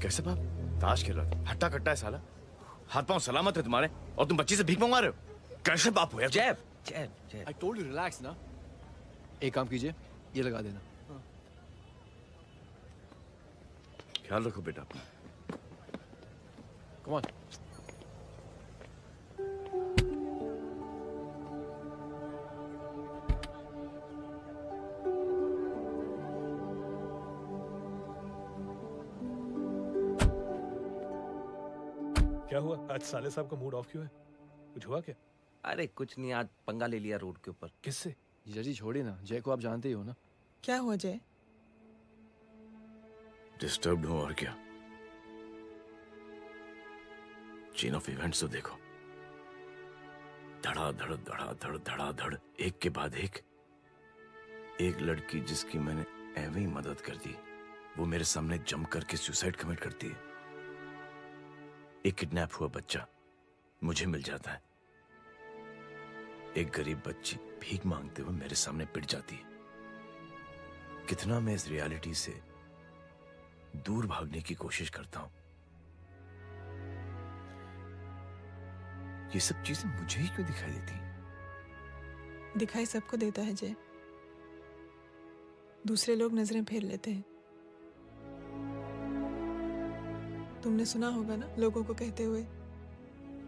कैसे बाप? ताश खेल रहा था, हट्टा कट्टा है साला। हाथ पांव सलामत है तुम्हारे और तुम बच्ची से भीख मंगवा रहे हो? कैसे बाप हो यार? जय जय जय। I told you relax ना। एक काम कीजिए, ये लगा देना। ख्याल रखो बेटा अपना। Come on. क्या हुआ आज साले साहब का मूड ऑफ क्यों है? कुछ हुआ क्या? अरे कुछ नहीं, आज पंगा ले लिया रोड के ऊपर। किससे? जीजा जी छोड़िए ना, जय को आप जानते ही हो ना। क्या हुआ जय? डिस्टर्ब्ड हो और क्या। चेन ऑफ इवेंट्स तो देखो, धड़ाधड़ धड़ाधड़ धड़ाधड़, एक के बाद एक लड़की जिसकी मैंने एवं ही मदद कर दी, वो मेरे सामने जम करके सुसाइड कमिट करती है। एक किडनैप हुआ बच्चा मुझे मिल जाता है। एक गरीब बच्ची भीख मांगते हुए मेरे सामने पिट जाती है। कितना मैं इस रियलिटी से दूर भागने की कोशिश करता हूं। ये सब चीजें मुझे ही क्यों दिखाई देती? दिखाई सबको देता है जय, दूसरे लोग नजरें फेर लेते हैं। तुमने सुना होगा ना लोगों को कहते हुए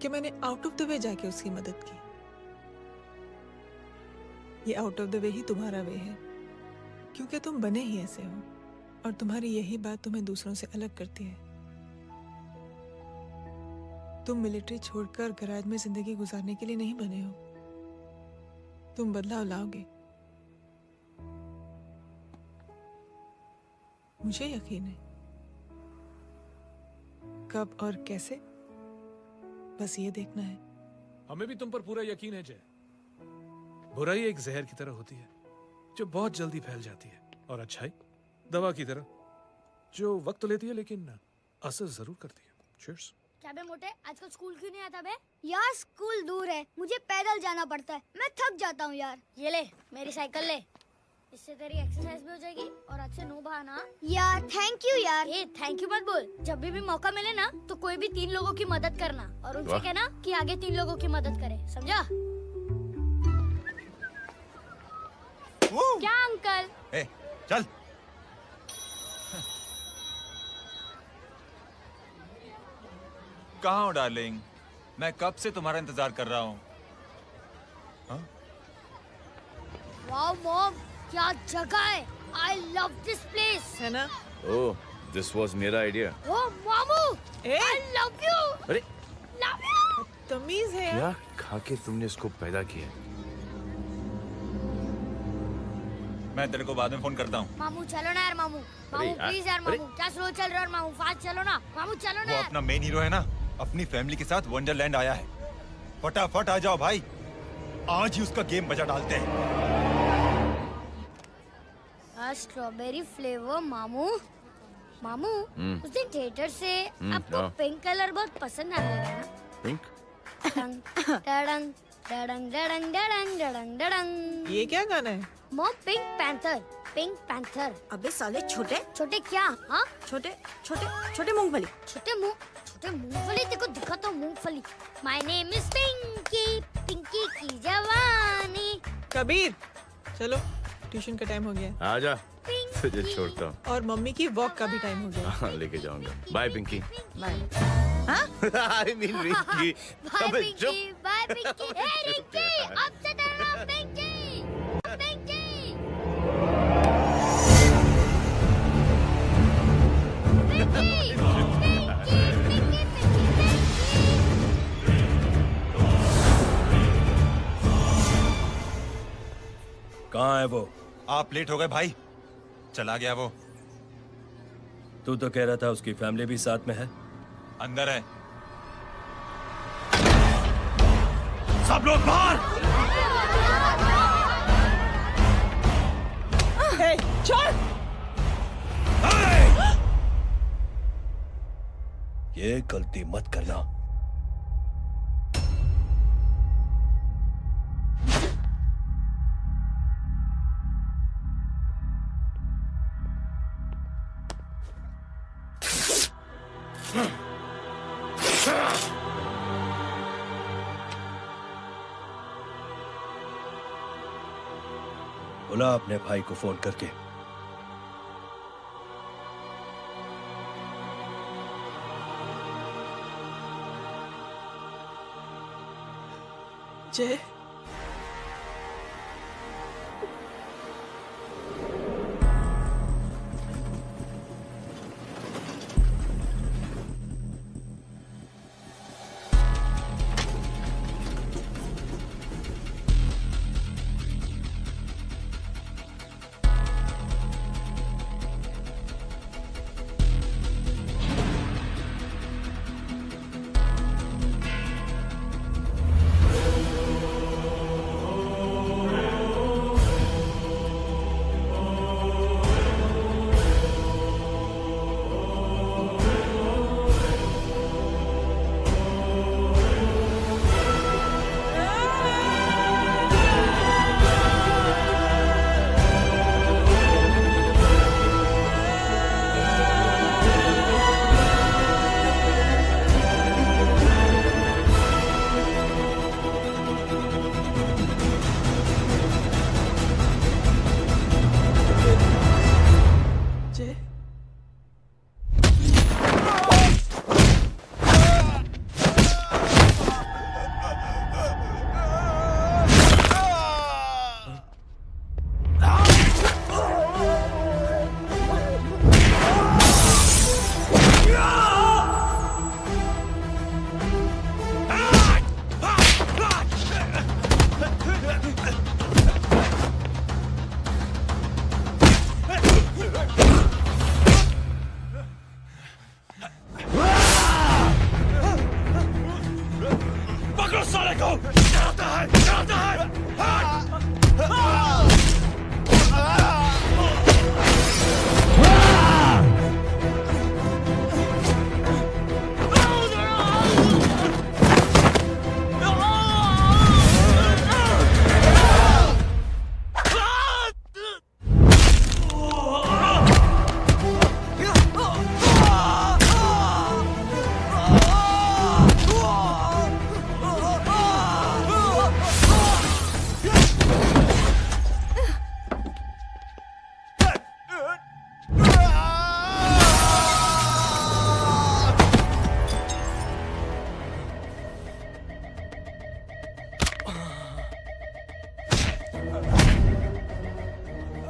कि मैंने आउट ऑफ द वे जाके उसकी मदद की। ये आउट ऑफ द वे ही तुम्हारा वे है, क्योंकि तुम बने ही ऐसे हो और तुम्हारी यही बात तुम्हें दूसरों से अलग करती है। तुम मिलिट्री छोड़कर गैराज में जिंदगी गुजारने के लिए नहीं बने हो। तुम बदलाव लाओगे, मुझे यकीन है। कब और कैसे, बस ये देखना है। हमें भी तुम पर पूरा यकीन है जय। बुराई एक जहर की तरह होती है जो बहुत जल्दी फैल जाती है, और अच्छाई दवा की तरह जो वक्त तो लेती है लेकिन असर जरूर करती है। Cheers. क्या बे मोटे, आजकल स्कूल क्यों नहीं आता बे? यार स्कूल दूर है, मुझे पैदल जाना पड़ता है, मैं थक जाता हूँ यार। ये ले मेरी साइकिल ले, इससे तेरी एक्सरसाइज भी हो जाएगी और अच्छे नो बहाना। यार थैंक यू यार। ए थैंक यू मत बोल, जब भी मौका मिले ना तो कोई भी 3 लोगों की मदद करना और उनसे कहना कि आगे 3 लोगों की मदद करे, समझा? क्या अंकल? ए, चल। कहाँ हो डार्लिंग? मैं कब से तुम्हारा इंतजार कर रहा हूँ। वाओ मॉम, क्या जगह है। I love this place. है ना? ओह, this was मेरा आइडिया। ओह मामू, I love you. अरे Love you. तमीज है क्या खा के तुमने इसको पैदा किया? मैं तेरे को बाद में फोन करता हूँ। मामू चलो ना यार, मामू मामू यार, प्लीज यार, मामू क्या स्लो चल रहा है मामू, फास्ट चलो ना मामू, चलो ना वो यार। अपना मेन हीरो है ना, अपनी फैमिली के साथ वंडरलैंड आया है। फटाफट आ जाओ भाई, आज ही उसका गेम बजा डालते हैं। स्ट्रॉबेरी फ्लेवर मामू। मामू हम्म। उस दिन थिएटर से आपको हाँ। पिंक कलर बहुत पसंद आने लगा ना? पिंक? टंग टड़ंग डडंग डडंग डडंग डडंग डडंग। ये क्या गाना है? Mom pink panther, pink panther. अबे साले छोटे छोटे क्या? हाँ छोटे छोटे छोटे मूंगफली। छोटे मूंगफली देखो दिखा तो मूंगफली। My name is Pinky, Pinky की जवानी। कबीर चलो ट्यूशन का टाइम हो गया। आजा, तुझे छोड़ता हूँ। और मम्मी की वॉक का भी टाइम हो गया। हाँ, लेके जाऊंगा। Bye Pinky. Bye. I mean Rinky. Bye Pinky, bye Pinky. Hey Rinky, अब से डरना पिंकी, पिंकी। कहाँ है वो? आप लेट हो गए भाई, चला गया वो। तू तो कह रहा था उसकी फैमिली भी साथ में है। अंदर है। सब लोग बाहर। छोड़। ये गलती मत करना। बुला अपने भाई को फोन करके। जय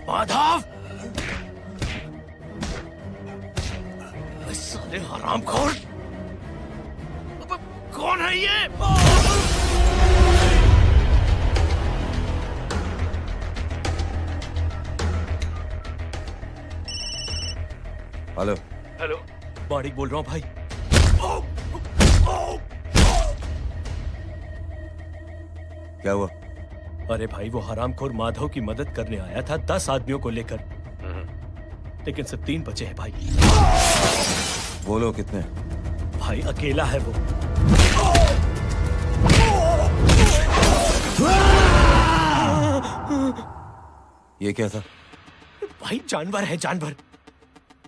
माधव, साले हरामखोर, कौन है ये? हेलो। हेलो, बारिक बोल रहा हूँ भाई। क्या हुआ? अरे भाई, वो हरामखोर माधव की मदद करने आया था 10 आदमियों को लेकर, लेकिन सिर्फ 3 बचे हैं भाई। बोलो कितने? भाई अकेला है वो। ये क्या था? भाई जानवर है, जानवर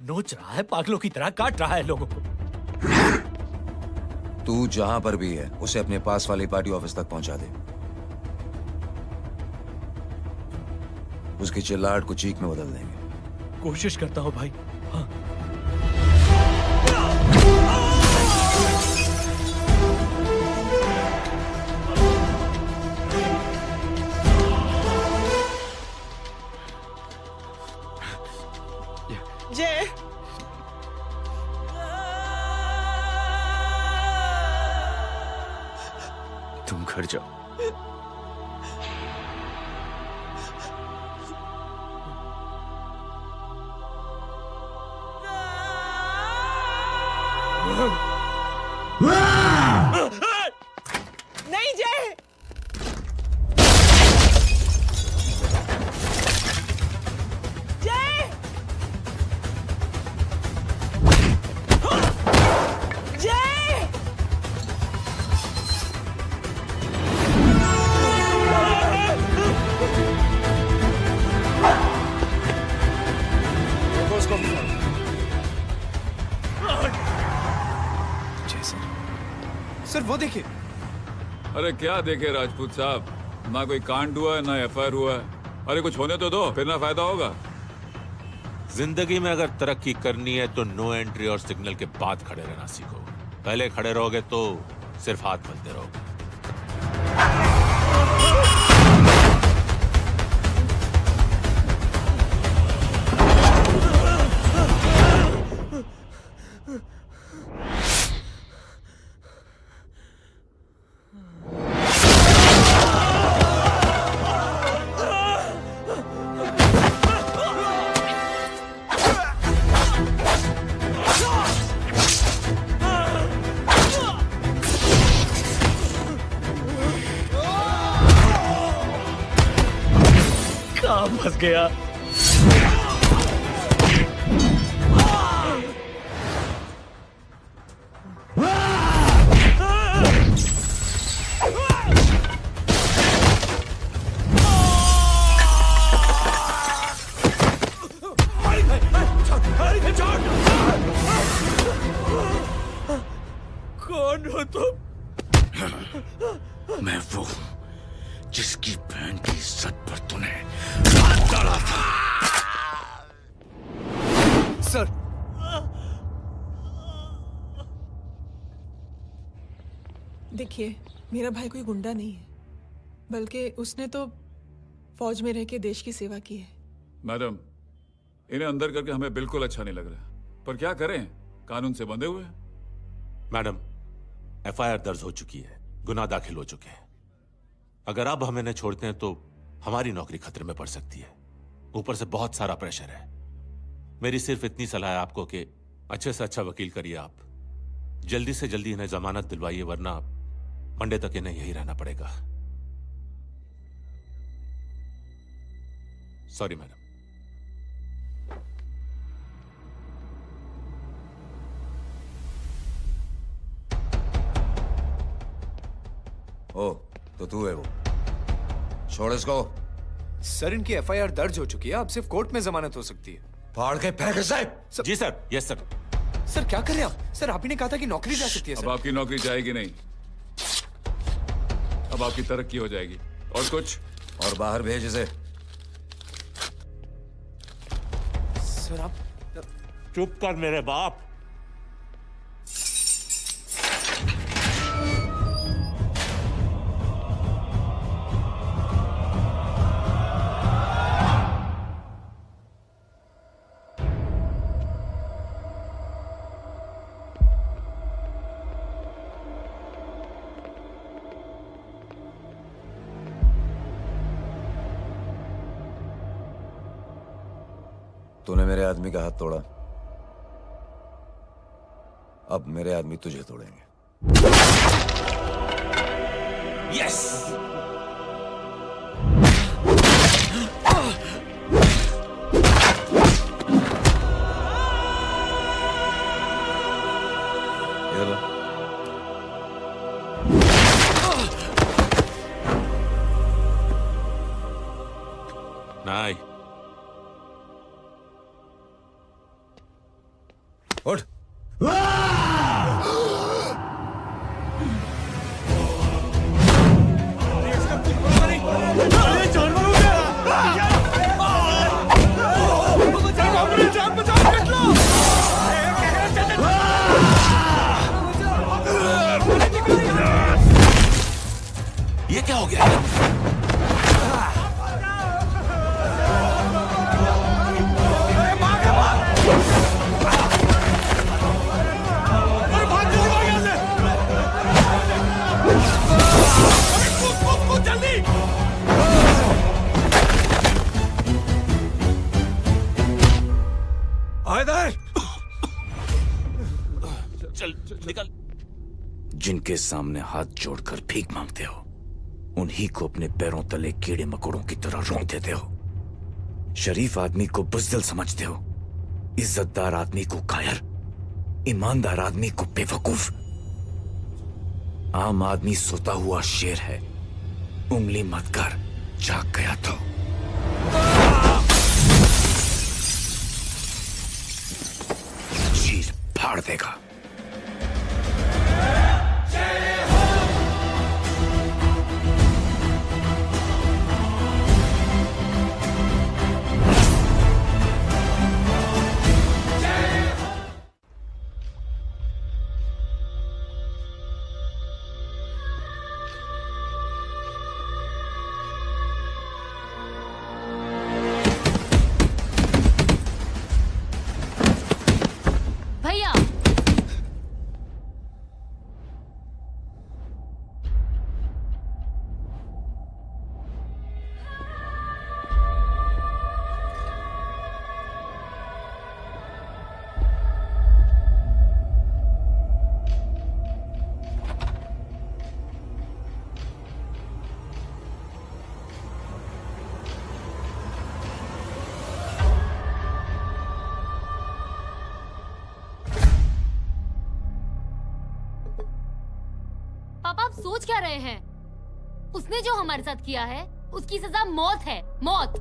नोच रहा है, पागलों की तरह काट रहा है लोगों को। तू जहां पर भी है उसे अपने पास वाली पार्टी ऑफिस तक पहुंचा दे। उसकी चिल्लाहट को चीख में बदल देंगे। कोशिश करता हूं भाई। हाँ। जय तुम घर जाओ। नहीं जय, जय, जय, सर वो देखिए। अरे क्या देखे राजपूत साहब, ना कोई कांड हुआ है ना एफआईआर हुआ है। अरे कुछ होने तो दो, फिर ना फायदा होगा। जिंदगी में अगर तरक्की करनी है तो नो एंट्री और सिग्नल के बाद खड़े रहना सीखो। पहले खड़े रहोगे तो सिर्फ हाथ मलते रहोगे। काम फंस गया। कौन हो तुम? मैं वो जिसकी बहन की इज्जत पर तूने हाथ डाला था। सर देखिए, मेरा भाई कोई गुंडा नहीं है, बल्कि उसने तो फौज में रह के देश की सेवा की है। मैडम, इन्हें अंदर करके हमें बिल्कुल अच्छा नहीं लग रहा, पर क्या करें, कानून से बंधे हुए हैं। मैडम, एफआईआर दर्ज हो चुकी है, गुनाह दाखिल हो चुके हैं। अगर अब हम इन्हें छोड़ते हैं तो हमारी नौकरी खतरे में पड़ सकती है। ऊपर से बहुत सारा प्रेशर है। मेरी सिर्फ इतनी सलाह है आपको कि अच्छे से अच्छा वकील करिए आप। जल्दी से जल्दी इन्हें जमानत दिलवाइए, वरना मंडे तक इन्हें यही रहना पड़ेगा। Sorry madam. ओ, तो तू है वो। छोड़ इसको। सर इनकी एफआईआर दर्ज हो चुकी है, अब सिर्फ कोर्ट में जमानत हो सकती है। फाड़ के फेंक साहब। जी सर। Yes sir. सर क्या कर रहे हैं आप? सर आप ही ने कहा था कि नौकरी जा सकती है। अब आपकी नौकरी जाएगी नहीं, अब आपकी तरक्की हो जाएगी। और कुछ? और बाहर भेज इसे। सर आप चुप कर मेरे बाप। तूने मेरे आदमी का हाथ तोड़ा, अब मेरे आदमी तुझे तोड़ेंगे। यस। नहीं, उठ। ये क्या हो गया? चल निकल। जिनके सामने हाथ जोड़कर भीख मांगते हो, उन्हीं को अपने पैरों तले कीड़े मकोड़ों की तरह रोक देते हो। शरीफ आदमी को बुज़दिल समझते हो, इज्जतदार आदमी को कायर, ईमानदार आदमी को बेवकूफ। आम आदमी सोता हुआ शेर है, उंगली मत कर, जाग गया तो। चीर फाड़ देगा। भैया पापा, आप सोच क्या रहे हैं? उसने जो हमारे साथ किया है, उसकी सजा मौत है, मौत।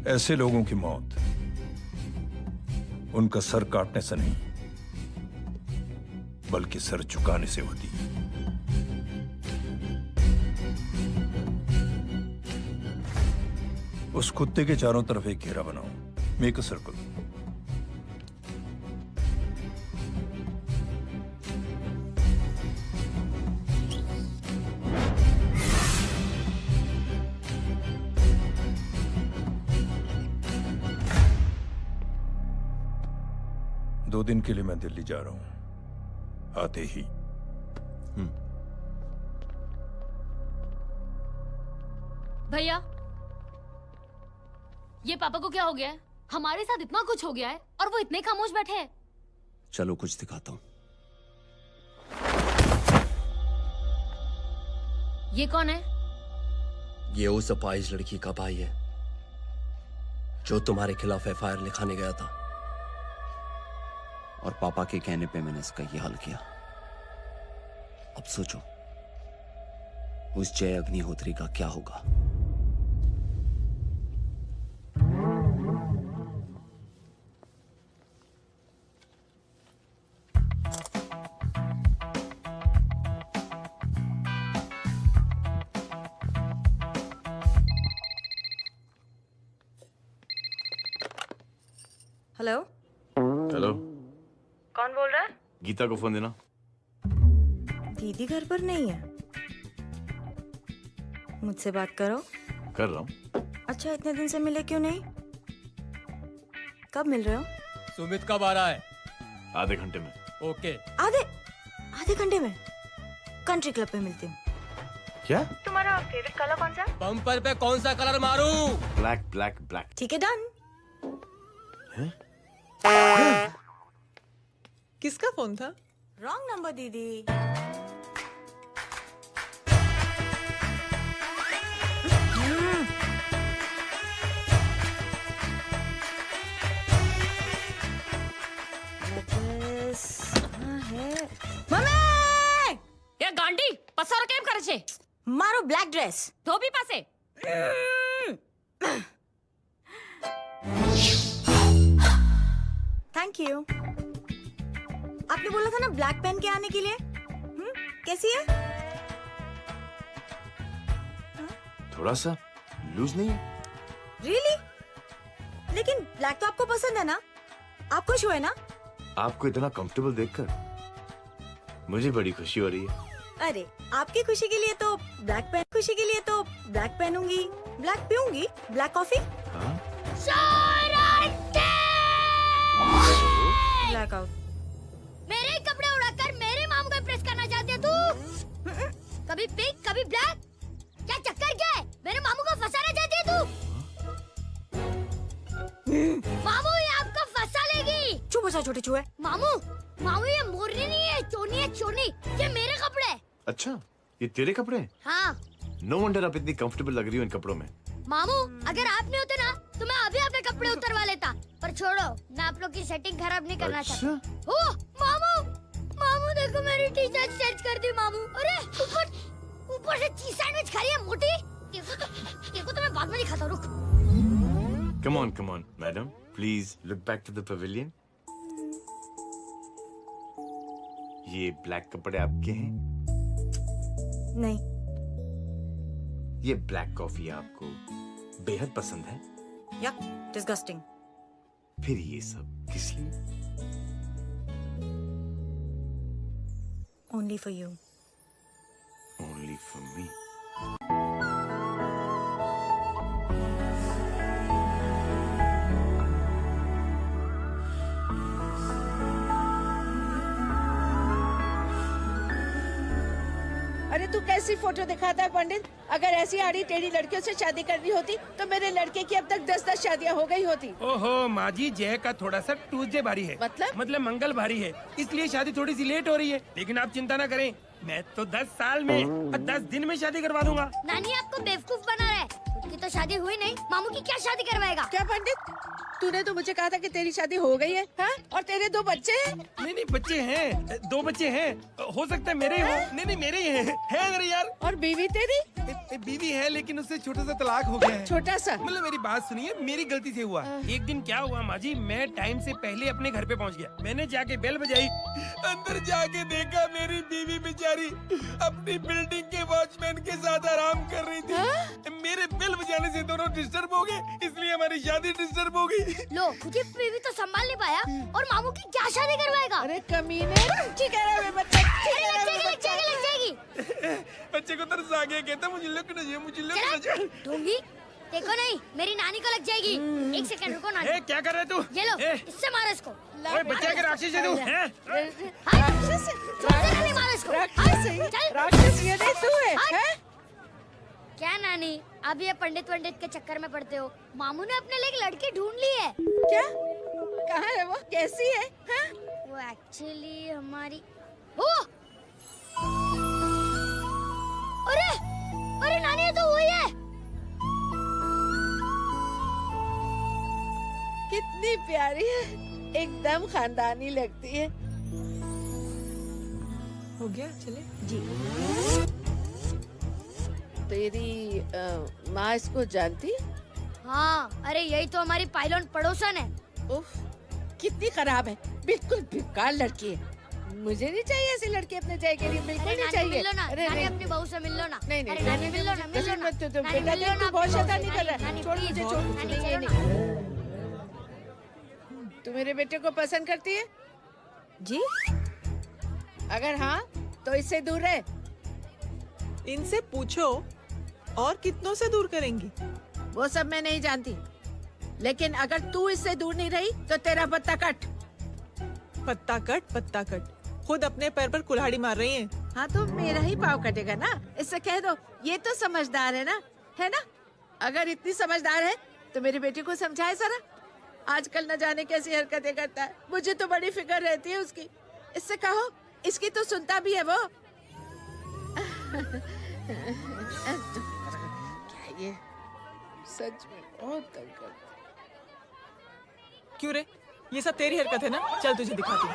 ऐसे लोगों की मौत उनका सर काटने से नहीं, बल्कि सर झुकाने से होती है। उस कुत्ते के चारों तरफ एक घेरा बनाओ, मेक अ सर्कल। दो दिन के लिए मैं दिल्ली जा रहा हूं, आते ही। भैया, ये पापा को क्या हो गया है? हमारे साथ इतना कुछ हो गया है और वो इतने खामोश बैठे हैं। चलो कुछ दिखाता हूं। ये कौन है? ये उस अपाहिज लड़की का भाई है जो तुम्हारे खिलाफ एफआईआर लिखाने गया था। और पापा के कहने पे मैंने इसका ये हल किया। अब सोचो उस जय अग्निहोत्री का क्या होगा। हेलो, हेलो, कौन बोल रहा है? गीता को फोन देना। दीदी घर पर नहीं है। मुझसे बात करो। कर रहा हूँ। अच्छा, इतने दिन से मिले क्यों नहीं? कब मिल रहे हो? सुमित कब आ रहा है? आधे घंटे में। ओके। आधे घंटे में कंट्री क्लब पे मिलती हूँ। क्या? तुम्हारा फेवरेट कलर कौन सा? बम्पर पे कौन सा कलर मारूं? Black black black. ठीक है, डन। किसका फोन था? रॉन्ग नंबर दीदी। એ ગાંડી પસારો કેમ કરે છે? મારો બ્લેક ડ્રેસ ધોબી પાસે. Thank you. आपने बोला था ना ब्लैक पेन के आने के लिए। कैसी है? थोड़ा सा लूज नहीं है? रियली? लेकिन ब्लैक तो आपको पसंद है ना? आप खुश हुए ना? आपको इतना कंफर्टेबल देखकर मुझे बड़ी खुशी हो रही है। अरे आपकी खुशी के लिए तो ब्लैक पेन, खुशी के लिए तो ब्लैक पहनूंगी, ब्लैक पीऊंगी, ब्लैक कॉफी। Black out. मेरे कपड़े उड़ाकर मेरे मामू को इम्प्रेस करना चाहती है तू? कभी पिंक कभी ब्लैक, क्या चक्कर क्या है? मेरे मामू को फंसाना चाहती है तू? मामू ये आपको फंसा लेगी। चुप हो जा छोटे चूहे। मामू मामू ये मोरनी नहीं है, चोनी है चोनी। ये मेरे कपड़े। अच्छा ये तेरे कपड़े हैं? हाँ। नो वंडर आप इतनी कंफर्टेबल लग रही हो इन कपड़ों में। मामू अगर आप नहीं होते ना तो मैं अभी अपने कपड़े उतरवा लेता, पर छोड़ो, मैं आप लोग की सेटिंग खराब नहीं करना चाहता। ओह मामू, मामू देखो मेरी टी शर्ट चेंज कर दी मामू। अरे ऊपर से चीज सैंडविच खा रही है मोटी। देखो तो मैं बाद में दिखाता हूँ, रुक। Come on, madam. Please look back to the pavilion. ये ब्लैक कपड़े आपके हैं? नहीं। ये ब्लैक कॉफी आपको बेहद पसंद है? Yuck, disgusting. फिर ये सब किस लिए? Only for you. Only for me. अरे तू कैसी फोटो दिखाता है पंडित? अगर ऐसी आड़ी टेढ़ी लड़कियों से शादी करनी होती तो मेरे लड़के की अब तक 10-10 शादियां हो गई होती। ओहो माँ जी, जय का थोड़ा सा ट्यूसडे भारी है। मतलब मंगल भारी है, इसलिए शादी थोड़ी सी लेट हो रही है। लेकिन आप चिंता ना करें, मैं तो 10 साल में और 10 दिन में शादी करवा दूंगा। नानी आपको बेवकूफ बना रहा है। खुद की तो शादी हुई नहीं, मामू की क्या शादी करवाएगा? क्या पंडित, तूने तो मुझे कहा था कि तेरी शादी हो गई है, हाँ? और तेरे 2 बच्चे हैं? नहीं बच्चे हैं, 2 बच्चे हैं। हो सकता है मेरे हो। नहीं मेरे ही हैं। है मेरे यार। और बीवी तेरी? बीवी है लेकिन उससे छोटा सा तलाक हो गया है। छोटा सा? मतलब मेरी बात सुनिए, मेरी गलती से हुआ। एक दिन क्या हुआ माँ जी, मैं टाइम से पहले अपने घर पे पहुँच गया। मैंने जाके बेल बजाई, अंदर जाके देखा मेरी बीवी बेचारी अपनी बिल्डिंग के वॉचमैन के साथ आराम कर रही थी। मेरे बेल बजाने से दोनों डिस्टर्ब हो गए, इसलिए हमारी शादी डिस्टर्ब हो गई। लो, मुझे बीवी तो संभाल नहीं पाया और मामू की क्या शादी करवाएगा? अरे कमीने, ठीक है रे बच्चा, ठीक है रे बच्चा। लग जाएगी। बच्चे को तरस आ गया, कहता मुझे लगना चाहिए, मुझे लगना चाहिए। ढूंढी देखो नहीं, मेरी नानी को लग जाएगी। 1 सेकंड रुको नानी। क्या कर रहे तू? ये लो, इससे मारो इसको। ओए बच्चा के राक्षस है तू, हैं? राक्षस मारो इसको। राक्षस ये नहीं तू है, हैं? क्या नानी, अब ये पंडित के चक्कर में पड़ते हो? मामू ने अपने लिए एक लड़की ढूंढ ली है। क्या? कहाँ है वो? कैसी है? हाँ? वो एक्चुअली हमारी अरे नानी, ये तो वही है। कितनी प्यारी है, एकदम खानदानी लगती है। हो गया, चले जी। तेरी माँ इसको जानती? हाँ, अरे यही तो हमारी पायलट पड़ोसन है। उफ, कितनी खराब है, बिल्कुल बेकार लड़की है। मुझे नहीं चाहिए ऐसी लड़की अपने जय के लिए, बिल्कुल नहीं चाहिए। मिल लो ना, अरे नानी अपनी बहू से मिल लो ना। नहीं अरे नानी मिल लो ना, मिल लो ना। तू बेटा देख, तू बहुत शैतानी कर रहा है। छोड़ मुझे, छोड़। नहीं। तू मेरे बेटे को पसंद करती है? जी। अगर हाँ तो इससे दूर रहे। इनसे पूछो और कितनों से दूर करेंगी? वो सब मैं नहीं जानती, लेकिन अगर तू इससे दूर नहीं रही तो तेरा पत्ता कट। पत्ता कट, खुद अपने पैर पर कुल्हाड़ी मार रही हैं। हाँ तो मेरा ही पाँव कटेगा ना, इससे कह दो। ये तो समझदार है ना, है ना? अगर इतनी समझदार है तो मेरी बेटी को समझाए जरा। आजकल न जाने कैसी हरकतें करता है, मुझे तो बड़ी फिक्र रहती है उसकी। इससे कहो, इसकी तो सुनता भी है वो। क्या ये सच में बहुत तंग करता। क्यों रे, ये सब तेरी हरकत है ना? चल तुझे दिखाती हूँ।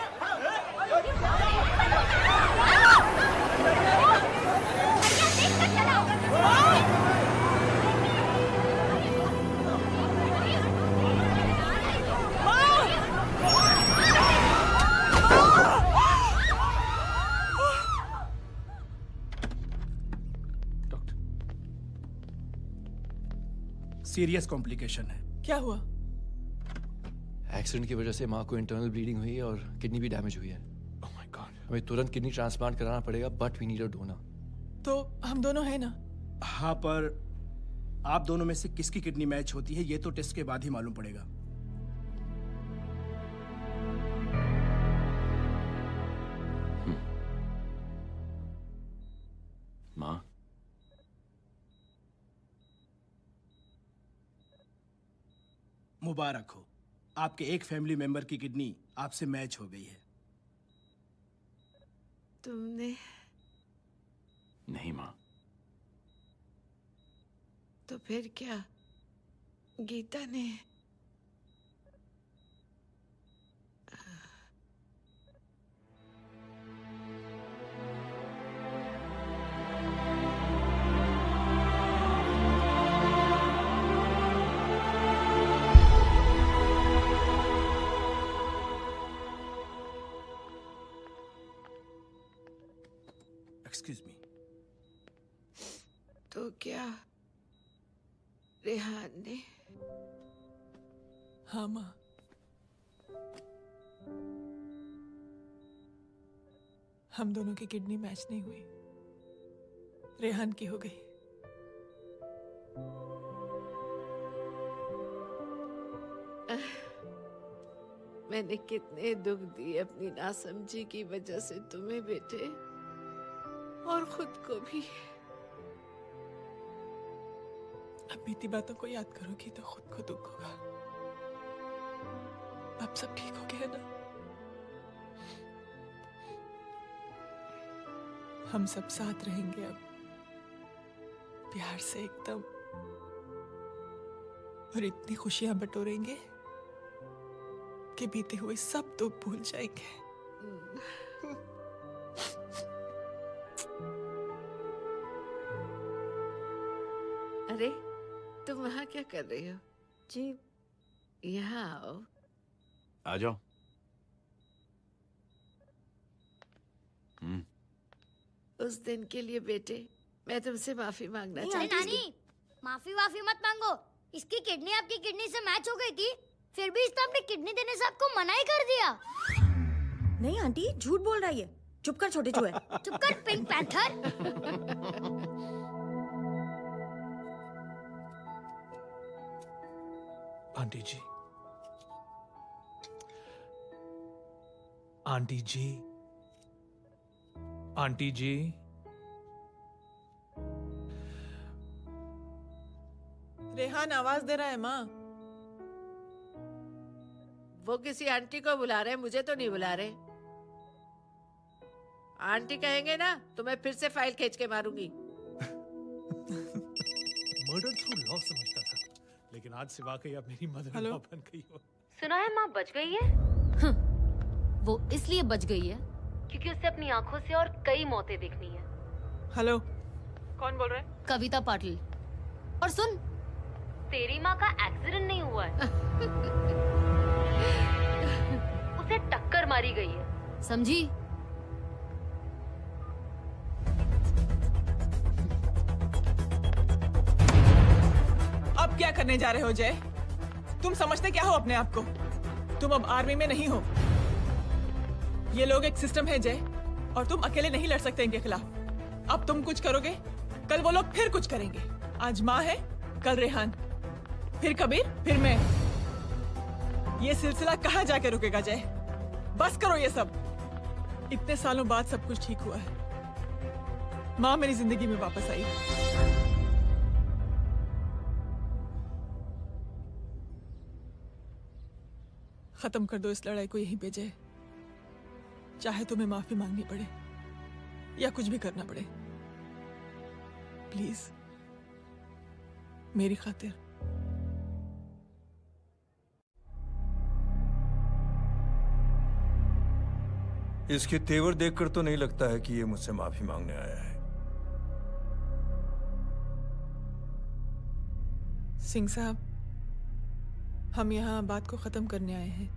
सीरियस कॉम्प्लिकेशन है। क्या हुआ? एक्सीडेंट की वजह से माँ को इंटरनल ब्लीडिंग हुई है और किडनी भी डैमेज हुई है। Oh my God. हमें तुरंत किडनी ट्रांसप्लांट कराना पड़ेगा, but we need a donor. तो हम दोनों हैं ना? हाँ, पर आप दोनों में से किसकी किडनी मैच होती है ये तो टेस्ट के बाद ही मालूम पड़ेगा। माँ, मुबारक हो, आपके एक फैमिली मेंबर की किडनी आपसे मैच हो गई है। तुमने? नहीं माँ। तो फिर क्या? गीता ने? Excuse me. तो क्या रेहान ने? हाँ माँ, हम दोनों की किडनी मैच नहीं हुई, रेहान की हो गई। मैंने कितने दुख दिए अपनी नासमझी की वजह से तुम्हें बेटे, और खुद को भी। अब बीती बातों को याद करोगी तो खुद को दुख होगा। अब सब ठीक हो गया ना? हम सब साथ रहेंगे अब, प्यार से एकदम, और इतनी खुशियां बटोरेंगे कि बीते हुए सब दुख भूल जाएंगे। अरे तुम वहाँ क्या कर रही हो? जी यहाँ आओ। आ जाओ। उस दिन के लिए बेटे मैं तुमसे माफी मांगना नहीं, चाहती हूँ। नानी, माफी वाफी मत मांगो। इसकी किडनी आपकी किडनी से मैच हो गई थी, फिर भी इसने अपनी किडनी देने से आपको मना ही कर दिया। नहीं आंटी, झूठ बोल रही है। चुप कर छोटे चूहे। चुप कर पिंक पैंथर। आंटी जी, आंटी जी, आंटी जी, रेहान आवाज दे रहा है माँ। वो किसी आंटी को बुला रहे हैं, मुझे तो नहीं बुला रहे। आंटी कहेंगे ना तो मैं फिर से फाइल खींच के मारूंगी। मर्डर थ्रू लॉ समझता था, लेकिन आज से वाकई अब मेरी मदर इन लॉ बन गई हो। सुना है माँ बच गई है। वो इसलिए बच गई है क्योंकि उसे अपनी आंखों से और कई मौतें देखनी है। हेलो, कौन बोल रहा है? कविता पाटिल। और सुन, तेरी माँ का एक्सीडेंट नहीं हुआ है, उसे टक्कर मारी गई है, समझी? अब क्या करने जा रहे हो जय? तुम समझते क्या हो अपने आप को? तुम अब आर्मी में नहीं हो। ये लोग एक सिस्टम है जय, और तुम अकेले नहीं लड़ सकते इनके खिलाफ। अब तुम कुछ करोगे, कल वो लोग फिर कुछ करेंगे। आज माँ है, कल रेहान, फिर कबीर, फिर मैं। ये सिलसिला कहाँ जाके रुकेगा जय? बस करो ये सब। इतने सालों बाद सब कुछ ठीक हुआ है। माँ मेरी जिंदगी में वापस आई। खत्म कर दो इस लड़ाई को यहीं पे जय। चाहे तुम्हें माफी मांगनी पड़े या कुछ भी करना पड़े, प्लीज मेरी खातिर। इसके तेवर देखकर तो नहीं लगता है कि ये मुझसे माफी मांगने आया है। सिंह साहब, हम यहाँ बात को खत्म करने आए हैं।